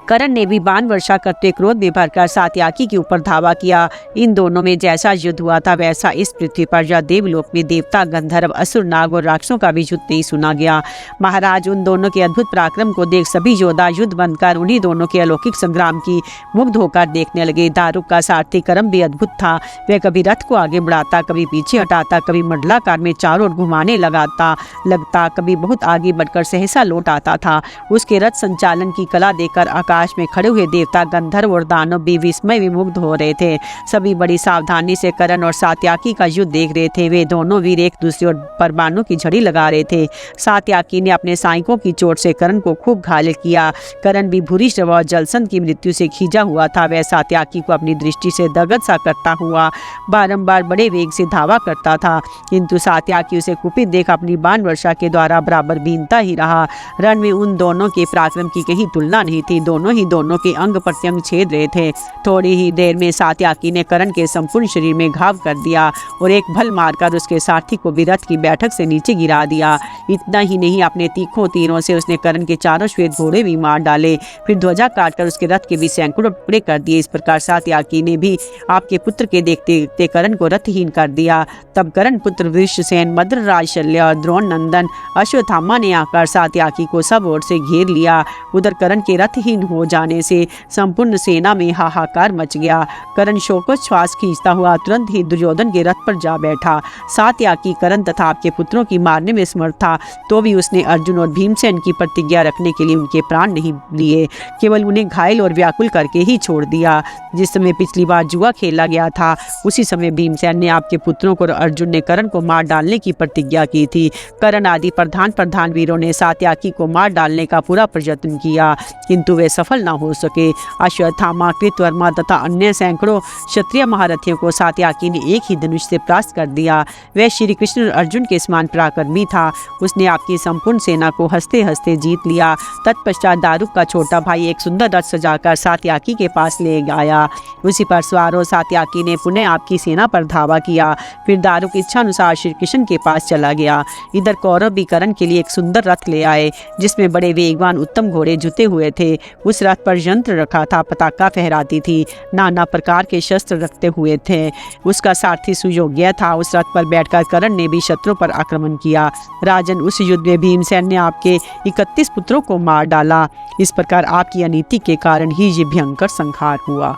करण ने भी बाण वर्षा करते क्रोध में भरकर सात्याकी के ऊपर धावा किया। इन दोनों में जैसा युद्ध हुआ था वैसा इस पृथ्वी पर या देवलोक में देवता, गंधर्व, असुर, नाग और राक्षसों का भी युद्ध नहीं सुना गया। महाराज, उन दोनों के अद्भुत पराक्रम को देख सभी योद्धा युद्ध बंद कर उन्हीं दोनों के अलौकिक संग्राम की मुग्ध होकर देखने लगे। दारुक का सारथी कर्म भी अद्भुत था। वह कभी रथ को आगे बढ़ाता, कभी पीछे हटाता, कभी मंडलाकार में चारों ओर घुमाने लगता, कभी बहुत आगे बढ़कर सहसा लौट आता था। उसके रथ संचालन की कला देखकर आकाश में खड़े हुए देवता, गंधर्व और दानव भी विस्मय विमुग्ध हो रहे थे। सभी बड़ी सावधानी से करण और सात्याकी का युद्ध देख रहे थे। वे दोनों वीर एक दूसरे पर बाणों की झड़ी लगा रहे थे। सात्याकी ने अपने साइकों की चोट से करण को खूब घायल किया। करण भी भूरिश्रवा और जलसंध की मृत्यु से खींचा हुआ था। वह सात्याकी को अपनी दृष्टि से दगद सा करता हुआ बारंबार बड़े वेग से धावा करता था, किंतु सात्याकी उसे कुपित देख अपनी बाण वर्षा के द्वारा बराबर बीनता ही रहा। रण में उन दोनों के पराक्रम की कहीं तुलना नहीं थी। दोनों के अंग प्रत्यंग छेद रहे थे। थोड़ी ही देर में सात्याकी ने करण के संपूर्ण शरीर में घाव कर दिया और एक भल मारकर उसके सारथी को भी रथ की बैठक से नीचे गिरा दिया। इतना ही नहीं, अपने तीखों तीरों से उसने करण के चारों श्वेत घोड़े भी मार डाले। फिर ध्वजा काटकर उसके रथ के भी सैकड़ों टुकड़े कर दिए। इस प्रकार सात्याकी ने भी आपके पुत्र के देखते देखते करण को रथहीन कर दिया। तब करण पुत्र वृषसेन, मद्रराज शल्य और द्रोण नंदन अश्वत्थामा ने आकर सात्याकी को सब ओर से घेर लिया। उधर करण के रथहीन हो जाने से संपूर्ण सेना में हाहाकार मच गया। करण शोकोच्छ्वास खींचता हुआ तुरंत ही दुर्योधन के रथ पर जा बैठा। सात्याकी करण तथा आपके पुत्रों की मारने में समर्थ था, तो भी उसने अर्जुन और भीमसेन की प्रतिज्ञा रखने के लिए उनके प्राण नहीं लिए, केवल उन्हें घायल और व्याकुल करके ही छोड़ दिया। जिस समय पिछली बार जुआ खेला गया था, उसी समय भीमसेन ने आपके पुत्रों को और अर्जुन ने करण को मार डालने की प्रतिज्ञा की थी। करण आदि प्रधान वीरों ने सात्याकी को मार डालने का पूरा प्रयत्न किया, किंतु वे सफल न हो सके। अश्वत्थामा, कृतवर्मा तथा अन्य सैकड़ों क्षत्रिय महारथियों को सात्याकी ने एक ही धनुष से परास्त कर दिया। वह श्री कृष्ण और अर्जुन के समान पराक्रमी था। उसने आपकी संपूर्ण सेना को हंसते हंसते जीत लिया। तत्पश्चात दारुक का छोटा भाई एक सुंदर रथ सजाकर सात्याकी के पास ले आया। उसी पर सवार हो सात्याकी ने पुनः आपकी सेना पर धावा किया। फिर दारुक इच्छा अनुसार श्री कृष्ण के पास चला गया। इधर कौरव भी करण के लिए एक सुंदर रथ ले आए, जिसमें बड़े वेगवान उत्तम घोड़े जुते हुए थे। उस रथ पर यंत्र रखा था, पताका फहराती थी, नाना प्रकार के शस्त्र रखते हुए थे। उसका सारथी सुयोग्य था। उस रथ पर बैठकर कर्ण ने भी शत्रु पर आक्रमण किया। राजन, उस युद्ध में भीमसेन ने आपके 31 पुत्रों को मार डाला। इस प्रकार आपकी अनीति के कारण ही ये भयंकर संहार हुआ।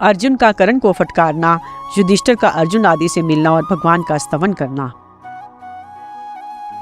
अर्जुन का कर्ण को फटकारना, युधिष्ठिर का अर्जुन आदि से मिलना और भगवान का स्तवन करना।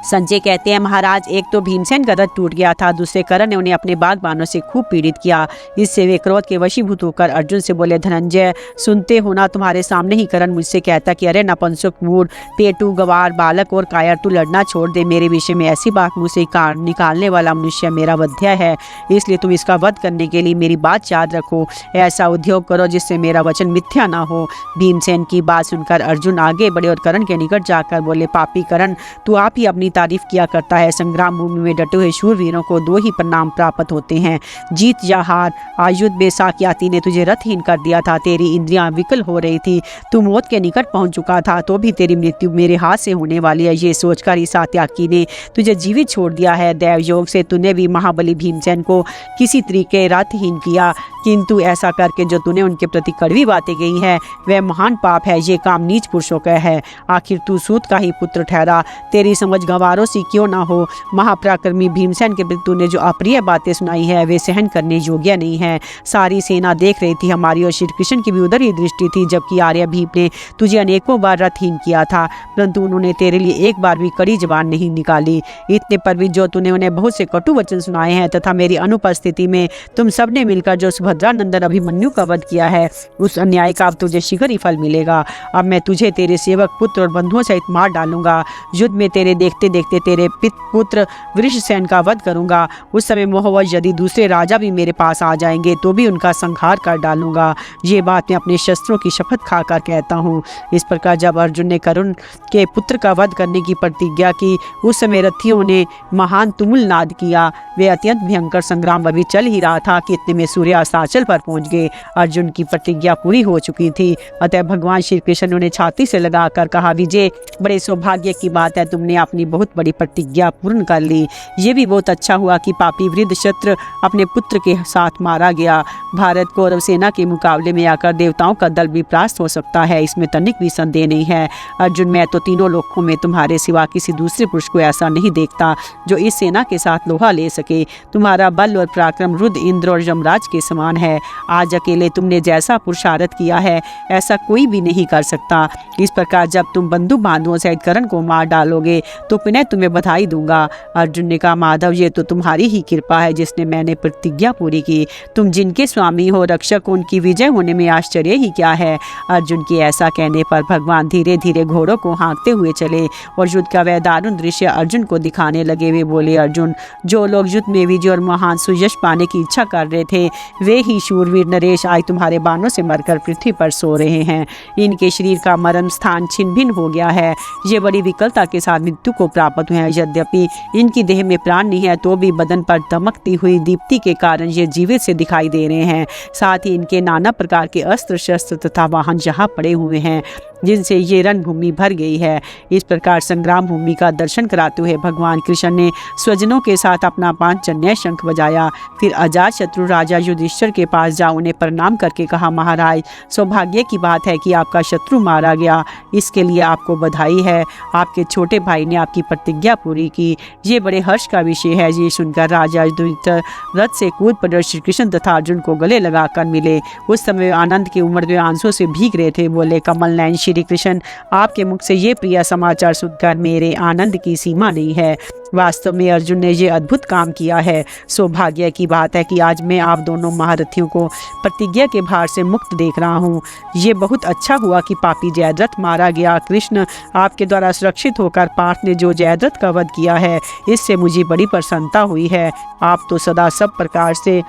संजय कहते हैं, महाराज, एक तो भीमसेन का रथ टूट गया था, दूसरे कर्ण ने उन्हें अपने बागबानों से खूब पीड़ित किया। इससे वे क्रोध के वशीभूत होकर अर्जुन से बोले, धनंजय, सुनते हो ना, तुम्हारे सामने ही कर्ण मुझसे कहता कि अरे नपुंसक, मूढ़, पेटू, गवार, बालक और कायर, तू लड़ना छोड़ दे। मेरे विषय में ऐसी बात मुँह से निकालने वाला मनुष्य मेरा वध्य है, इसलिए तुम इसका वध करने के लिए मेरी बात याद रखो। ऐसा उद्योग करो जिससे मेरा वचन मिथ्या ना हो। भीमसेन की बात सुनकर अर्जुन आगे बढ़े और कर्ण के निकट जाकर बोले, पापी कर्ण, तू आप ही अपनी तारीफ किया करता है। संग्राम भूमि में डटे हुए शूरवीरों को दो ही परिणाम प्राप्त होते हैं, जीत या हार। आयुध में साक्याती ने तुझे रथहीन कर दिया था, तेरी इंद्रियां विकल हो रही थी, तू मौत के निकट पहुंच चुका था, तो भी तेरी मृत्यु मेरे हाथ से होने वाली है। ये सोचकर ही सात्याकी ने तुझे जीवित छोड़ दिया है। दैव योग से तूने भी महाबली भीमसेन को किसी तरीके रथहीन किया, किंतु ऐसा करके जो तूने उनके प्रति कड़वी बातें कही है वह महान पाप है। ये काम नीच पुरुषों का है। आखिर तू सूत का ही पुत्र ठहरा, तेरी समझ गंवारों सी क्यों ना हो। महापराक्रमी भीमसेन के प्रति तूने जो अप्रिय बातें सुनाई है वे सहन करने योग्य नहीं है। सारी सेना देख रही थी हमारी, और श्री कृष्ण की भी उधर ही दृष्टि थी, जबकि आर्य भीम ने तुझे अनेकों बार रथहीन किया था, परंतु उन्होंने तेरे लिए एक बार भी कड़ी जबान नहीं निकाली। इतने पर भी जो तूने उन्हें बहुत से कटु वचन सुनाए हैं तथा मेरी अनुपस्थिति में तुम सबने मिलकर जो सुभद्रानंदन अभिमन्यु का वध किया है, उस अन्याय का अब तुझे शीघ्र ही फल मिलेगा। अब मैं तुझे तेरे सेवक, पुत्र और बंधुओं सहित मार डालूंगा। युद्ध में तेरे देखते देखते तेरे पुत्र वृषसेन का वध करूंगा। उस समय मोहवश यदि दूसरे राजा भी मेरे पास आ जाएंगे तो भी उनका संहार कर डालूंगा। ये बात मैं अपने शस्त्रों की शपथ खाकर कहता हूँ। इस प्रकार जब अर्जुन ने कर्ण के पुत्र का वध करने की प्रतिज्ञा की, उस समय रथियों ने महान तुमुल नाद किया। वे अत्यंत भयंकर संग्राम अभी चल ही रहा था कि इतने में सूर्य अस्ताचल पर पहुंच गए। अर्जुन की प्रतिज्ञा पूरी हो चुकी थी, अतः भगवान श्री कृष्ण ने उन्हें छाती से लगाकर कहा, विजय, बड़े सौभाग्य की बात है, तुमने अपनी बहुत बड़ी प्रतिज्ञा पूर्ण कर ली। ये भी बहुत अच्छा हुआ कि पापी वृद्ध शत्रु अपने पुत्र के साथ मारा गया। भारत कौरव सेना के मुकाबले में आकर देवताओं का दल भी परास्त हो सकता है, इसमें तनिक भी संदेह नहीं है। अर्जुन, मैं तो तीनों लोकों में तुम्हारे सिवा किसी दूसरे पुरुष को ऐसा नहीं देखता जो इस सेना के साथ लोहा ले सके। तुम्हारा बल और पराक्रम रुद्र, इंद्र और यमराज के समान है। आज अकेले तुमने जैसा पुरुषार्थ किया है ऐसा कोई भी नहीं कर सकता। इस प्रकार जब तुम बंधु बांधुओं सहित कर्ण को मार डालोगे तो पुनः तुम्हें बधाई दूंगा। अर्जुन ने कहा, माधव, ये तो तुम्हारी ही कृपा है जिसने मैंने प्रतिज्ञा पूरी की। तुम जिनके स्वामी हो, रक्षक, उनकी विजय होने में आश्चर्य ही क्या है। अर्जुन के ऐसा कहने पर भगवान धीरे धीरे घोड़ों को हाँकते हुए चले और युद्ध का वह दारुण दृश्य अर्जुन को दिखाने लगे। वे बोले, अर्जुन, जो लोग युद्ध में विजय और महान सुयश पाने की इच्छा कर रहे थे वे ही शूरवीर नरेश आज तुम्हारे बाणों से मरकर पृथ्वी पर सो रहे हैं। इनके शरीर का मर्म स्थान छिन्न भिन्न हो गया है। ये बड़ी विकलता के साथ मृत्यु को प्राप्त हुए हैं। यद्यपि इनकी देह में प्राण नहीं है तो भी बदन पर दमकती हुई दीप्ति के कारण ये जीवित से दिखाई दे रहे हैं। साथ ही इनके नाना प्रकार के अस्त्र शस्त्र तथा वाहन यहाँ पड़े हुए हैं जिनसे ये रणभूमि भर गई है। इस प्रकार संग्राम भूमि का दर्शन कराते हुए भगवान कृष्ण ने स्वजनों के साथ अपना पांचजन्य शंख बजाया। फिर अजात शत्रु राजा युधिष्ठिर के पास जा उन्हें प्रणाम करके कहा, महाराज, सौभाग्य की बात है कि आपका शत्रु मारा गया, इसके लिए आपको बधाई है। आपके छोटे भाई ने आपकी प्रतिज्ञा पूरी की, ये बड़े हर्ष का विषय है। ये सुनकर राजा युधिष्ठिर रथ से कूद पड़े, श्री कृष्ण तथा अर्जुन को गले लगाकर मिले। उस समय आनंद के उमड़ते आंसुओं से भीग रहे थे। बोले, कमल नयन श्री कृष्ण, आपके मुख से ये प्रिय समाचार सुनकर मेरे आनंद की सीमा नहीं है। वास्तव में अर्जुन ने ये अद्भुत काम किया है। सौभाग्य की बात है कि आज मैं आप दोनों महारथियों को प्रतिज्ञा के भार से मुक्त देख रहा हूँ। ये बहुत अच्छा हुआ कि पापी जयद्रथ मारा गया। कृष्ण, आपके द्वारा सुरक्षित होकर पार्थ ने जो जयद्रथ का वध किया है इससे मुझे बड़ी प्रसन्नता हुई है। आप तो सदा सब प्रकार से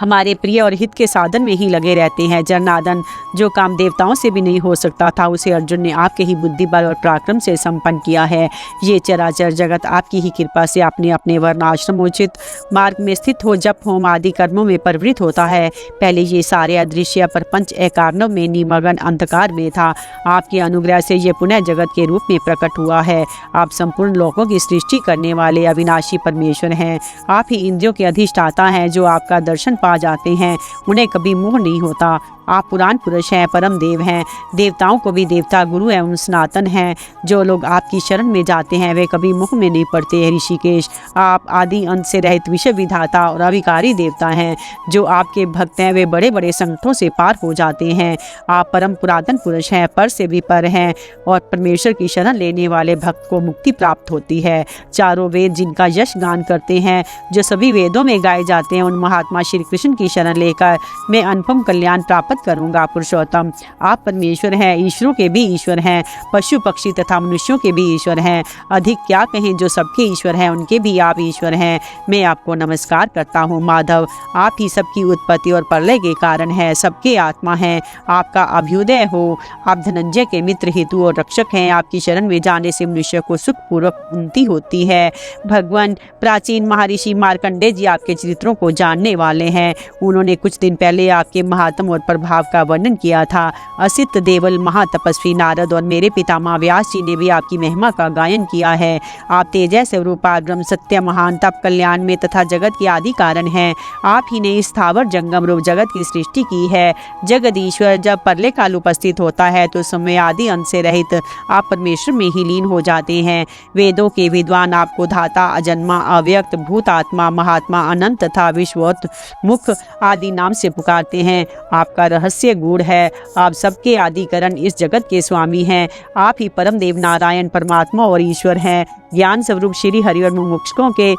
हमारे प्रिय और हित के साधन में ही लगे रहते हैं। जनार्दन, जो काम देवताओं से भी नहीं हो सकता था उसे अर्जुन ने आपके ही बुद्धि बल और पराक्रम से संपन्न किया है। ये चराचर जगत आपकी ही कृपा से अपने अपने वर्णाश्रमोचित मार्ग में स्थित हो जप होम आदि कर्मों में प्रवृत्त होता है। पहले ये सारे अदृश्य प्रपंच एकारणव में निमग्न अंधकार में था। आपके अनुग्रह से ये पुनः जगत के रूप में प्रकट हुआ है। आप संपूर्ण लोकों की सृष्टि करने वाले अविनाशी परमेश्वर हैं। आप ही इंद्रियों के अधिष्ठाता हैं। जो आपका दर्शन पा जाते हैं उन्हें कभी मोह नहीं होता। आप पुराण पुरुष हैं, परम देव हैं, देवताओं को भी देवता गुरु एवं सनातन हैं। जो लोग आपकी शरण में जाते हैं वे कभी मुख में नहीं पड़ते हैं। ऋषिकेश, आप आदि अंत से रहित विश्व विधाता और अविकारी देवता हैं। जो आपके भक्त हैं वे बड़े बड़े संकटों से पार हो जाते हैं। आप परम पुरातन पुरुष हैं, पर से भी पर हैं और परमेश्वर की शरण लेने वाले भक्त को मुक्ति प्राप्त होती है। चारों वेद जिनका यश गान करते हैं, जो सभी वेदों में गाए जाते हैं, उन महात्मा श्री कृष्ण की शरण लेकर मैं अनुपम कल्याण प्राप्त करूंगा। पुरुषोत्तम, आप परमेश्वर हैं, ईश्वरों के भी ईश्वर हैं, पशु पक्षी तथा मनुष्यों के भी ईश्वर हैं। अधिक क्या कहें, जो सबके ईश्वर हैं उनके भी आप ईश्वर हैं। मैं आपको नमस्कार करता हूँ। माधव, आप ही सबकी उत्पत्ति और प्रलय के कारण हैं, सबके आत्मा हैं। आपका अभ्युदय हो। आप धनंजय के मित्र हेतु और रक्षक हैं। आपकी शरण में जाने से मनुष्य को सुखपूर्वक उन्नति होती है। भगवान, प्राचीन महर्षि मार्कंडेय जी आपके चरित्रों को जानने वाले हैं। उन्होंने कुछ दिन पहले आपके महात्म और प्रभाव का वर्णन किया था। असित देवल, महातपस्वी नारद और मेरे पितामह व्यास जी ने भी आपकी महिमा का गायन किया है। आप तेजस स्वरूप ब्रह्म सत्य महान तप कल्याण में तथा जगत के आदि कारण हैं। आप ही ने स्थावर जंगम रूप जगत की सृष्टि की है। जगदीश्वर, जब प्रलय काल उपस्थित होता है तो समय आदि अंत से रहित आप परमेश्वर में ही लीन हो जाते हैं। वेदों के विद्वान आपको धाता, अजन्मा, अव्यक्त, भूत आत्मा, महात्मा, अनंत तथा विश्वोत्मुख आदि नाम से पुकारते हैं। आपका रहस्य गूढ़ है। आप सबके आदिकरण इस जगत के स्वामी हैं। आप ही परम देव नारायण परमात्मा और ईश्वर हैं। ज्ञान स्वरूप श्री हरि और मुमुक्षुओं के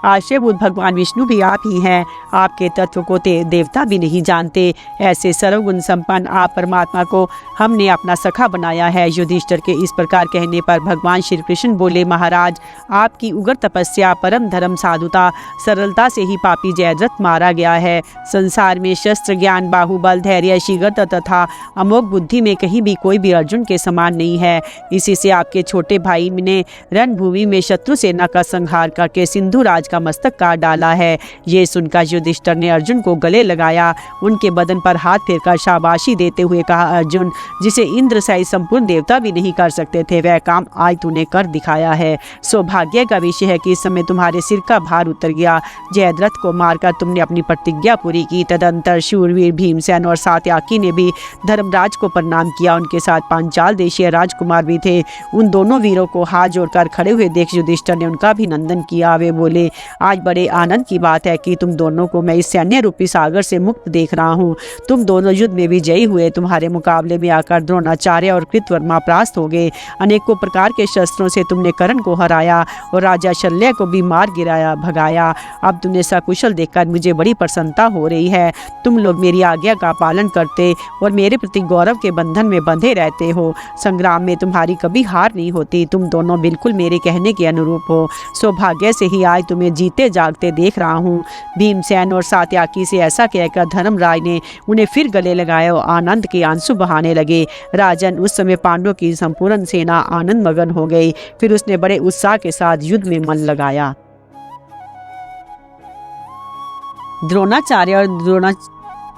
आश्रयभूत भगवान विष्णु भी आप ही हैं। आपके तत्व को देवता भी नहीं जानते। ऐसे सर्वगुण संपन्न आप परमात्मा को हमने अपना सखा बनाया है। युधिष्ठिर के इस प्रकार कहने पर भगवान श्री कृष्ण बोले, महाराज, आपकी उग्र तपस्या, परम धर्म, साधुता, सरलता से ही पापी जयद्रथ मारा गया है। संसार में शस्त्र, ज्ञान, बाहुबल, धैर्य, शीघ्रता तथा अमोघ बुद्धि में कहीं भी कोई भी अर्जुन के समान नहीं है। इसी से आपके छोटे भाई ने रणभूमि में शत्रु सेना का संहार करके सिंधु राज का मस्तक काट डाला है। ये सुनकर युधिष्ठिर ने अर्जुन को गले लगाया, उनके बदन पर हाथ फेरकर शाबाशी देते हुए कहा, अर्जुन, जिसे इंद्र सहित संपूर्ण देवता भी नहीं कर सकते थे वह काम आज तूने कर दिखाया है। सौभाग्य का विषय है कि इस समय तुम्हारे सिर का भार उतर गया। जयद्रथ को मारकर तुमने अपनी प्रतिज्ञा पूरी की। तदंतर शूरवीर भीमसेन और सात्याकी ने भी धर्मराज को प्रणाम किया। उनके साथ पांचाल देशीय राजकुमार भी थे। उन दोनों वीरों को हाथ जोड़कर खड़े हुए देख युधिष्ठिर ने उनका अभिनंदन किया। वे बोले, आज बड़े आनंद की बात है कि तुम दोनों को मैं इस सैन्य रूपी सागर से मुक्त देख रहा हूँ। तुम दोनों युद्ध में विजयी हुए। तुम्हारे मुकाबले में आकर द्रोणाचार्य और कृतवर्मा परास्त हो गए। अनेकों प्रकार के शस्त्रों से तुमने कर्ण को हराया और राजा शल्य को भी मार गिराया, भगाया। अब तुम्हें सकुशल देखकर मुझे बड़ी प्रसन्नता हो रही है। तुम लोग मेरी आज्ञा का पालन करते और मेरे प्रति गौरव के बंधन में बंधे रहते हो। संग्राम में तुम्हारी कभी हार नहीं होती। तुम दोनों बिल्कुल मेरे कहने के अनुरूप हो। सौभाग्य से ही आज तुम्हें जीते जागते देख रहा हूँ। भीमसेन और सात्याकी से ऐसा कहकर धर्मराज ने उन्हें फिर गले लगाया और आनंद के आंसू बहाने लगे। राजन, उस समय पांडवों की संपूर्ण सेना आनंद मगन हो गई। फिर उसने बड़े उत्साह के साथ युद्ध में मन लगाया।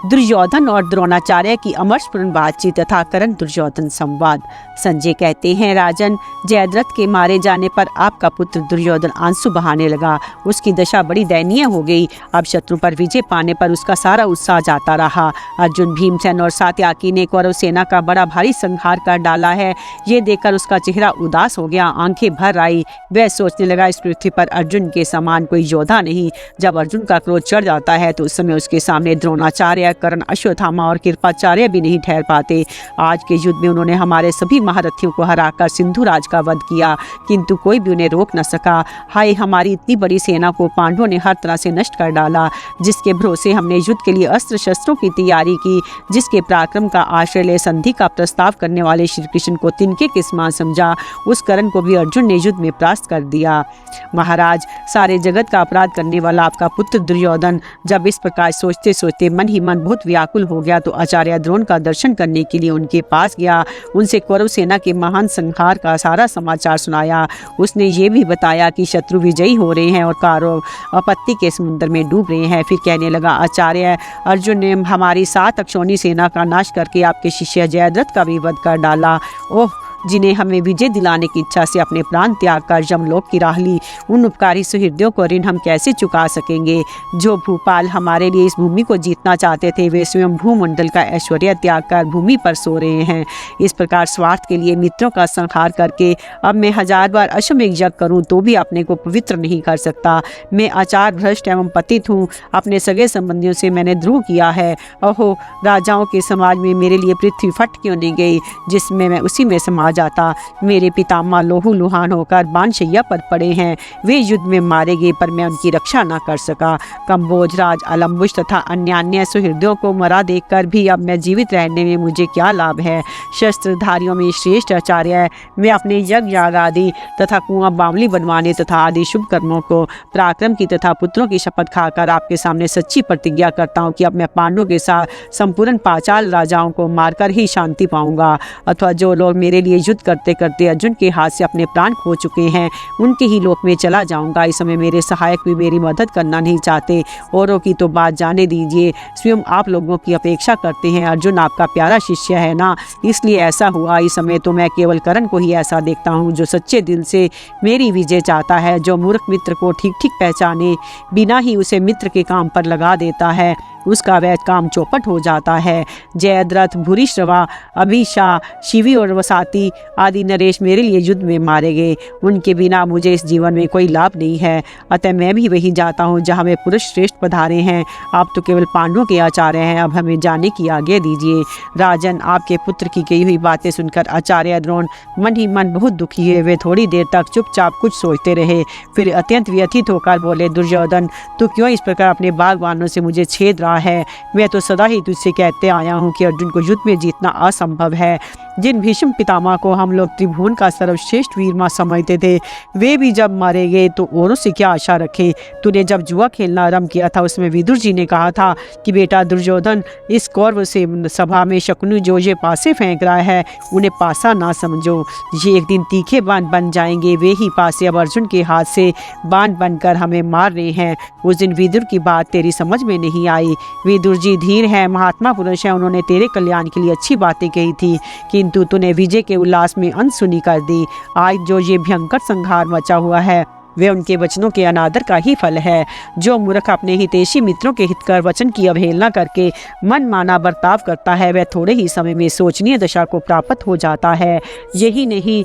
दुर्योधन और द्रोणाचार्य की अमरपूर्ण बातचीत तथा कर्ण दुर्योधन संवाद। संजय कहते हैं, राजन, जयद्रथ के मारे जाने पर आपका पुत्र दुर्योधन आंसू बहाने लगा। उसकी दशा बड़ी दयनीय हो गई। अब शत्रु पर विजय पाने पर उसका सारा उत्साह जाता रहा। अर्जुन, भीमसेन और सात्याकी ने कौरव सेना का बड़ा भारी संहार कर डाला है। ये देखकर उसका चेहरा उदास हो गया, आंखें भर आई। वह सोचने लगा, इस पृथ्वी पर अर्जुन के समान कोई योद्धा नहीं। जब अर्जुन का क्रोध चढ़ जाता है तो उस समय उसके सामने द्रोणाचार्य, कर्ण, अश्वत्थामा और कृपाचार्य भी नहीं ठहर पाते। आज के युद्ध में उन्होंने हमारे सभी महारथियों को हराकर सिंधु राज का वध किया, किंतु कोई भी उन्हें रोक न सका। हाय, हमारी इतनी बड़ी सेना को पांडवों ने हर तरह से नष्ट कर डाला। जिसके भरोसे हमने युद्ध के लिए अस्त्र शस्त्रों की तैयारी की, जिसके पराक्रम का आश्रय ले संधि का प्रस्ताव करने वाले श्री कृष्ण को तिनके के समान समझा, उस कर्ण को भी अर्जुन ने युद्ध में परास्त कर दिया। महाराज, सारे जगत का अपराध करने वाला आपका पुत्र दुर्योधन जब इस प्रकार सोचते सोचते मन ही मन बहुत व्याकुल हो गया तो आचार्य द्रोण का दर्शन करने के लिए उनके पास गया। उनसे कौरव सेना के महान संहार का सारा समाचार सुनाया। उसने ये भी बताया कि शत्रु विजयी हो रहे हैं और कौरव आपत्ति के समुद्र में डूब रहे हैं। फिर कहने लगा, आचार्य, अर्जुन ने हमारी 7 अक्षौणी सेना का नाश करके आपके शिष्य जयद्रथ का भी वध कर डाला। ओह, जिन्हें हमें विजय दिलाने की इच्छा से अपने प्राण त्याग कर यमलोक की राह ली, उन उपकारी सुहृदयों को ऋण हम कैसे चुका सकेंगे। जो भूपाल हमारे लिए इस भूमि को जीतना चाहते थे, वे स्वयं भूमंडल का ऐश्वर्य त्याग कर भूमि पर सो रहे हैं। इस प्रकार स्वार्थ के लिए मित्रों का संहार करके अब मैं 1000 बार अश्वमेध यज्ञ करूं तो भी अपने को पवित्र नहीं कर सकता। मैं आचार भ्रष्ट एवं पतित हूँ। अपने सगे संबंधियों से मैंने द्रोह किया है। अहो, राजाओं के समाज में मेरे लिए पृथ्वी फट क्यों नहीं गई, जिसमें मैं उसी में समा जाता। मेरे पितामह लोहू लुहान होकर बाणशैया पर पड़े हैं। वे युद्ध में मारे गए, पर मैं उनकी रक्षा न कर सका। कंबोज राज, अलम्बुश तथा अन्य सुहृदयों को मरा देखकर भी अब मैं जीवित रहने में मुझे क्या लाभ है। शस्त्रधारियों में श्रेष्ठ आचार्य, मैं अपने यज्ञ याग आदि तथा कुआं बावली बनवाने तथा आदि शुभ कर्मों को पराक्रम की तथा पुत्रों की शपथ खाकर आपके सामने सच्ची प्रतिज्ञा करता हूँ कि अब मैं पांडवों के साथ संपूर्ण पांचाल राजाओं को मारकर ही शांति पाऊंगा। अथवा जो लोग मेरे लिए युद्ध करते करते अर्जुन के हाथ से अपने प्राण खो चुके हैं, उनके ही लोक में चला जाऊंगा। इस समय मेरे सहायक भी मेरी मदद करना नहीं चाहते। औरों की तो बात जाने दीजिए, स्वयं आप लोगों की अपेक्षा करते हैं। अर्जुन आपका प्यारा शिष्य है ना, इसलिए ऐसा हुआ। इस समय तो मैं केवल कर्ण को ही ऐसा देखता हूँ जो सच्चे दिल से मेरी विजय चाहता है, जो मूर्ख मित्र को ठीक ठीक पहचाने बिना ही उसे मित्र के काम पर लगा देता है, उसका वह काम चौपट हो जाता है। जयद्रथ, भूरिश्रवा, अभिषा, शिवी और वसाती आदि नरेश मेरे लिए युद्ध में मारे गए। उनके बिना मुझे इस जीवन में कोई लाभ नहीं है। अतः मैं भी वहीं जाता हूँ जहाँ वे पुरुष श्रेष्ठ पधारे हैं। आप तो केवल पांडवों के आचार्य हैं, अब हमें जाने की आज्ञा दीजिए। राजन, आपके पुत्र की कही हुई बातें सुनकर आचार्य द्रोण मन ही मन बहुत दुखी हुए। वे थोड़ी देर तक चुपचाप कुछ सोचते रहे, फिर अत्यंत व्यथित होकर बोले, दुर्योधन, तू क्यों इस प्रकार अपने बागबानों से मुझे छेद रहा है। मैं तो सदा ही तुझसे कहते आया हूँ कि अर्जुन को युद्ध में जीतना असंभव है। जिन भीष्म पितामह को हम लोग त्रिभुवन का सर्वश्रेष्ठ वीरमा समझते थे, वे भी जब मारे गए तो औरों से क्या आशा रखें। तूने जब जुआ खेलना आरंभ किया था, उसमें विदुर जी ने कहा था कि बेटा दुर्योधन, इस कौरव से सभा में शकुनी जो ये पासे फेंक रहा है, उन्हें पासा ना समझो। ये एक दिन तीखे बाण बन जाएंगे। वे ही पासे अब अर्जुन के हाथ से बाण बनकर हमें मार रहे हैं। उस दिन विदुर की बात तेरी समझ में नहीं आई। विदुर जी धीर है, महात्मा पुरुष है, उन्होंने तेरे कल्याण के लिए अच्छी बातें कही थी, किंतु तूने विजय के उल्लास में अनसुनी कर दी। आज जो ये भयंकर संहार मचा हुआ है, वे उनके वचनों के अनादर का ही फल है। जो मूर्ख अपने हितैषी मित्रों के हितकर वचन की अवहेलना करके मन माना बर्ताव करता है, वह थोड़े ही समय में शोचनीय दशा को प्राप्त हो जाता है। यही नहीं,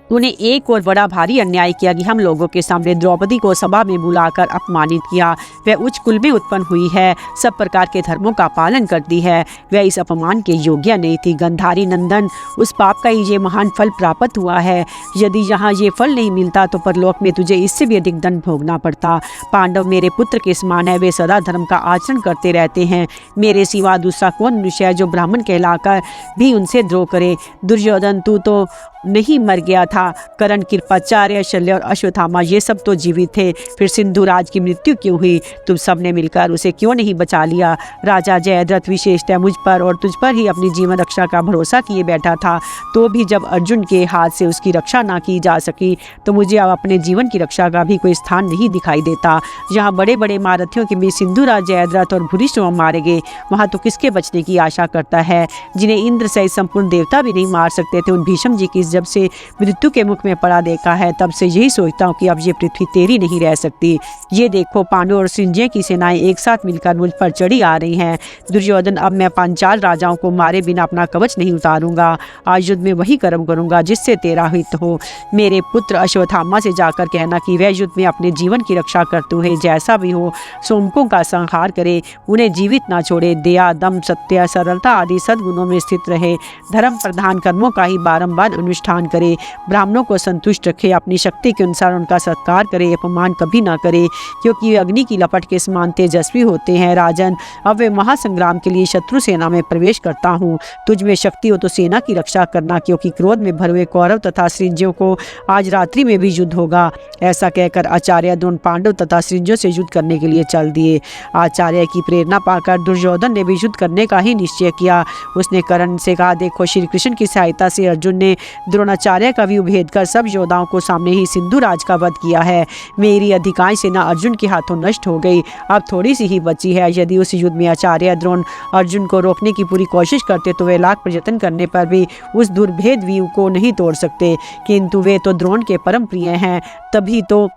तूने एक और बड़ा भारी अन्याय किया कि हम लोगों के सामने द्रौपदी को सभा में बुलाकर अपमानित किया। वह उच्च कुल में उत्पन्न हुई है, सब प्रकार के धर्मों का पालन करती है, वह इस अपमान के योग्य नहीं थी। गंधारी नंदन, उस पाप का ही ये महान फल प्राप्त हुआ है। यदि यहाँ ये फल नहीं मिलता तो परलोक में तुझे इससे भी अधिक दंड भोगना पड़ता। पांडव मेरे पुत्र के समान है, वे सदा धर्म का आचरण करते रहते हैं। मेरे सिवा दूसरा कौन मनुष्य है जो ब्राह्मण कहलाकर भी उनसे द्रोह करे। दुर्योधन, तू तो नहीं मर गया था। कर्ण, कृपाचार्य, शल्य और अश्वत्थामा ये सब तो जीवित थे। फिर सिंधु राज की मृत्यु क्यों हुई? तुम सब ने मिलकर उसे क्यों नहीं बचा लिया? राजा जयद्रथ विशेषतः मुझ पर और तुझ पर ही अपनी जीवन रक्षा का भरोसा किए बैठा था, तो भी जब अर्जुन के हाथ से उसकी रक्षा ना की जा सकी, तो मुझे अब अपने जीवन की रक्षा का भी कोई स्थान नहीं दिखाई देता। जहाँ बड़े बड़े महारथियों के बीच सिंधु राज, जयद्रथ और भूरिश्रवा मारे गए, वहाँ तो किसके बचने की आशा करता है? जिन्हें इंद्र सहित संपूर्ण देवता भी नहीं मार सकते थे, उन भीष्म जी की जब से मृत्यु मृत्यु के मुख में पड़ा देखा है, तब से यही सोचता हूँ कि अब ये पृथ्वी तेरी नहीं रह सकती। ये देखो, पांडव और संजय की सेनाएं एक साथ मिलकर मुझ पर चढ़ी आ रही हैं। दुर्योधन, अब मैं पांचाल राजाओं को मारे बिना अपना कवच नहीं उतारूंगा। आज युद्ध में वही कर्म करूंगा जिससे तेरा हित हो। मेरे पुत्र अश्वत्थामा से जाकर कहना कि वह युद्ध में अपने जीवन की रक्षा करते हुए जैसा भी हो सोमकों का संहार करे, उन्हें जीवित ना छोड़े। दया, दम, सत्य, सरलता आदि सद्गुणों में स्थित रहे। धर्म प्रधान कर्मों का ही बारंबार अनुष्ठान करे। ब्राह्मणों को संतुष्ट रखे। अपनी शक्ति के अनुसार उनका सत्कार करे। अपमान कभी ना करे, क्योंकि वे अग्नि की लपट के समान तेजस्वी होते हैं। राजन, अब वे महासंग्राम के लिए शत्रु सेना में प्रवेश करता हूँ। तुझ में शक्ति हो तो सेना की रक्षा करना, क्योंकि क्रोध में भरे हुए कौरव तथा सृंजयों को आज रात्रि में भी युद्ध होगा। ऐसा कहकर आचार्य द्रोण पांडव तथा सृंजयों से युद्ध करने के लिए चल दिए। आचार्य की प्रेरणा पाकर दुर्योधन ने भी युद्ध करने का ही निश्चय किया। उसने कर्ण से कहा, देखो, श्री कृष्ण की सहायता से अर्जुन ने द्रोणाचार्य का भी भेद कर सब योद्धाओं को सामने ही सिंधु राज का वध किया है। मेरी अधिकांश सेना अर्जुन के हाथों नष्ट हो गई, अब थोड़ी सी ही बची है। यदि उस युद्ध में आचार्य द्रोण अर्जुन को रोकने की पूरी कोशिश करते तो वे लाख प्रयत्न करने पर भी उस दुर्भेद व्यू को नहीं तोड़ सकते, किंतु वे तो द्रोण के परम प्रिय हैं। तभी तो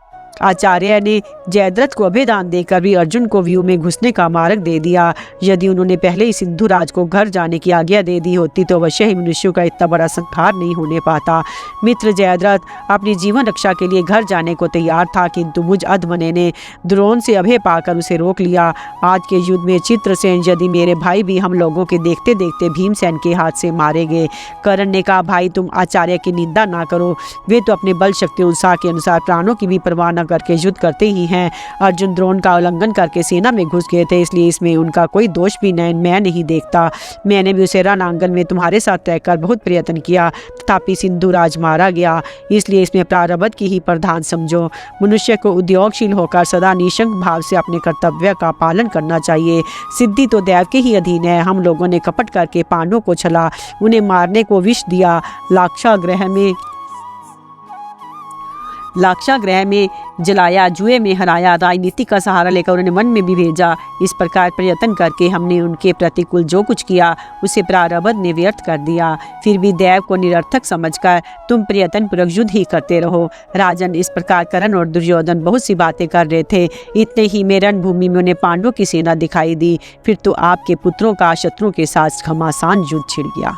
आचार्य ने जयद्रथ को अभेदान देकर भी अर्जुन को व्यू में घुसने का मार्ग दे दिया। यदि उन्होंने पहले ही सिंधु राज को घर जाने की आज्ञा दे दी होती तो अवश्य ही मनुष्यों का इतना बड़ा संहार नहीं होने पाता। मित्र जयद्रथ अपनी जीवन रक्षा के लिए घर जाने को तैयार था, किंतु मुझ अधमने ने द्रोण से अभय पाकर उसे रोक लिया। आज के युद्ध में चित्रसेन यदि मेरे भाई भी हम लोगों के देखते देखते भीमसेन के हाथ से मारे गए। कर्ण ने कहा, भाई तुम आचार्य की निंदा ना करो, वे तो अपने बल शक्ति उत्साह के अनुसार प्राणों की भी परवाह न करके युद्ध करते ही हैं। अर्जुन द्रोण का उल्लंघन करके सेना में घुस गए थे, इसलिए इसमें उनका कोई दोष भी मैं नहीं देखता। मैंने भी उसे रणांगन में तुम्हारे साथ रहकर बहुत प्रयत्न किया, तथापि सिंधु राज मारा गया, इसलिए इसमें प्रारब्ध की ही प्रधान समझो। मनुष्य को उद्योगशील होकर सदा निशंक भाव से अपने कर्तव्य का पालन करना चाहिए। सिद्धि तो दैव के ही अधीन है। हम लोगों ने कपट करके पांडवों को छला, उन्हें मारने को विष दिया, लाक्षागृह में जलाया, जुए में हराया, राजनीति का सहारा लेकर उन्हें मन में भी भेजा। इस प्रकार प्रयत्न करके हमने उनके प्रतिकूल जो कुछ किया उसे प्रारब्ध ने व्यर्थ कर दिया। फिर भी दैव को निरर्थक समझकर तुम प्रयत्न पूर्वक युद्ध ही करते रहो। राजन, इस प्रकार कर्ण और दुर्योधन बहुत सी बातें कर रहे थे। इतने ही में रणभूमि में उन्हें पांडवों की सेना दिखाई दी। फिर तो आपके पुत्रों का शत्रुओं के साथ घमासान युद्ध छिड़ गया।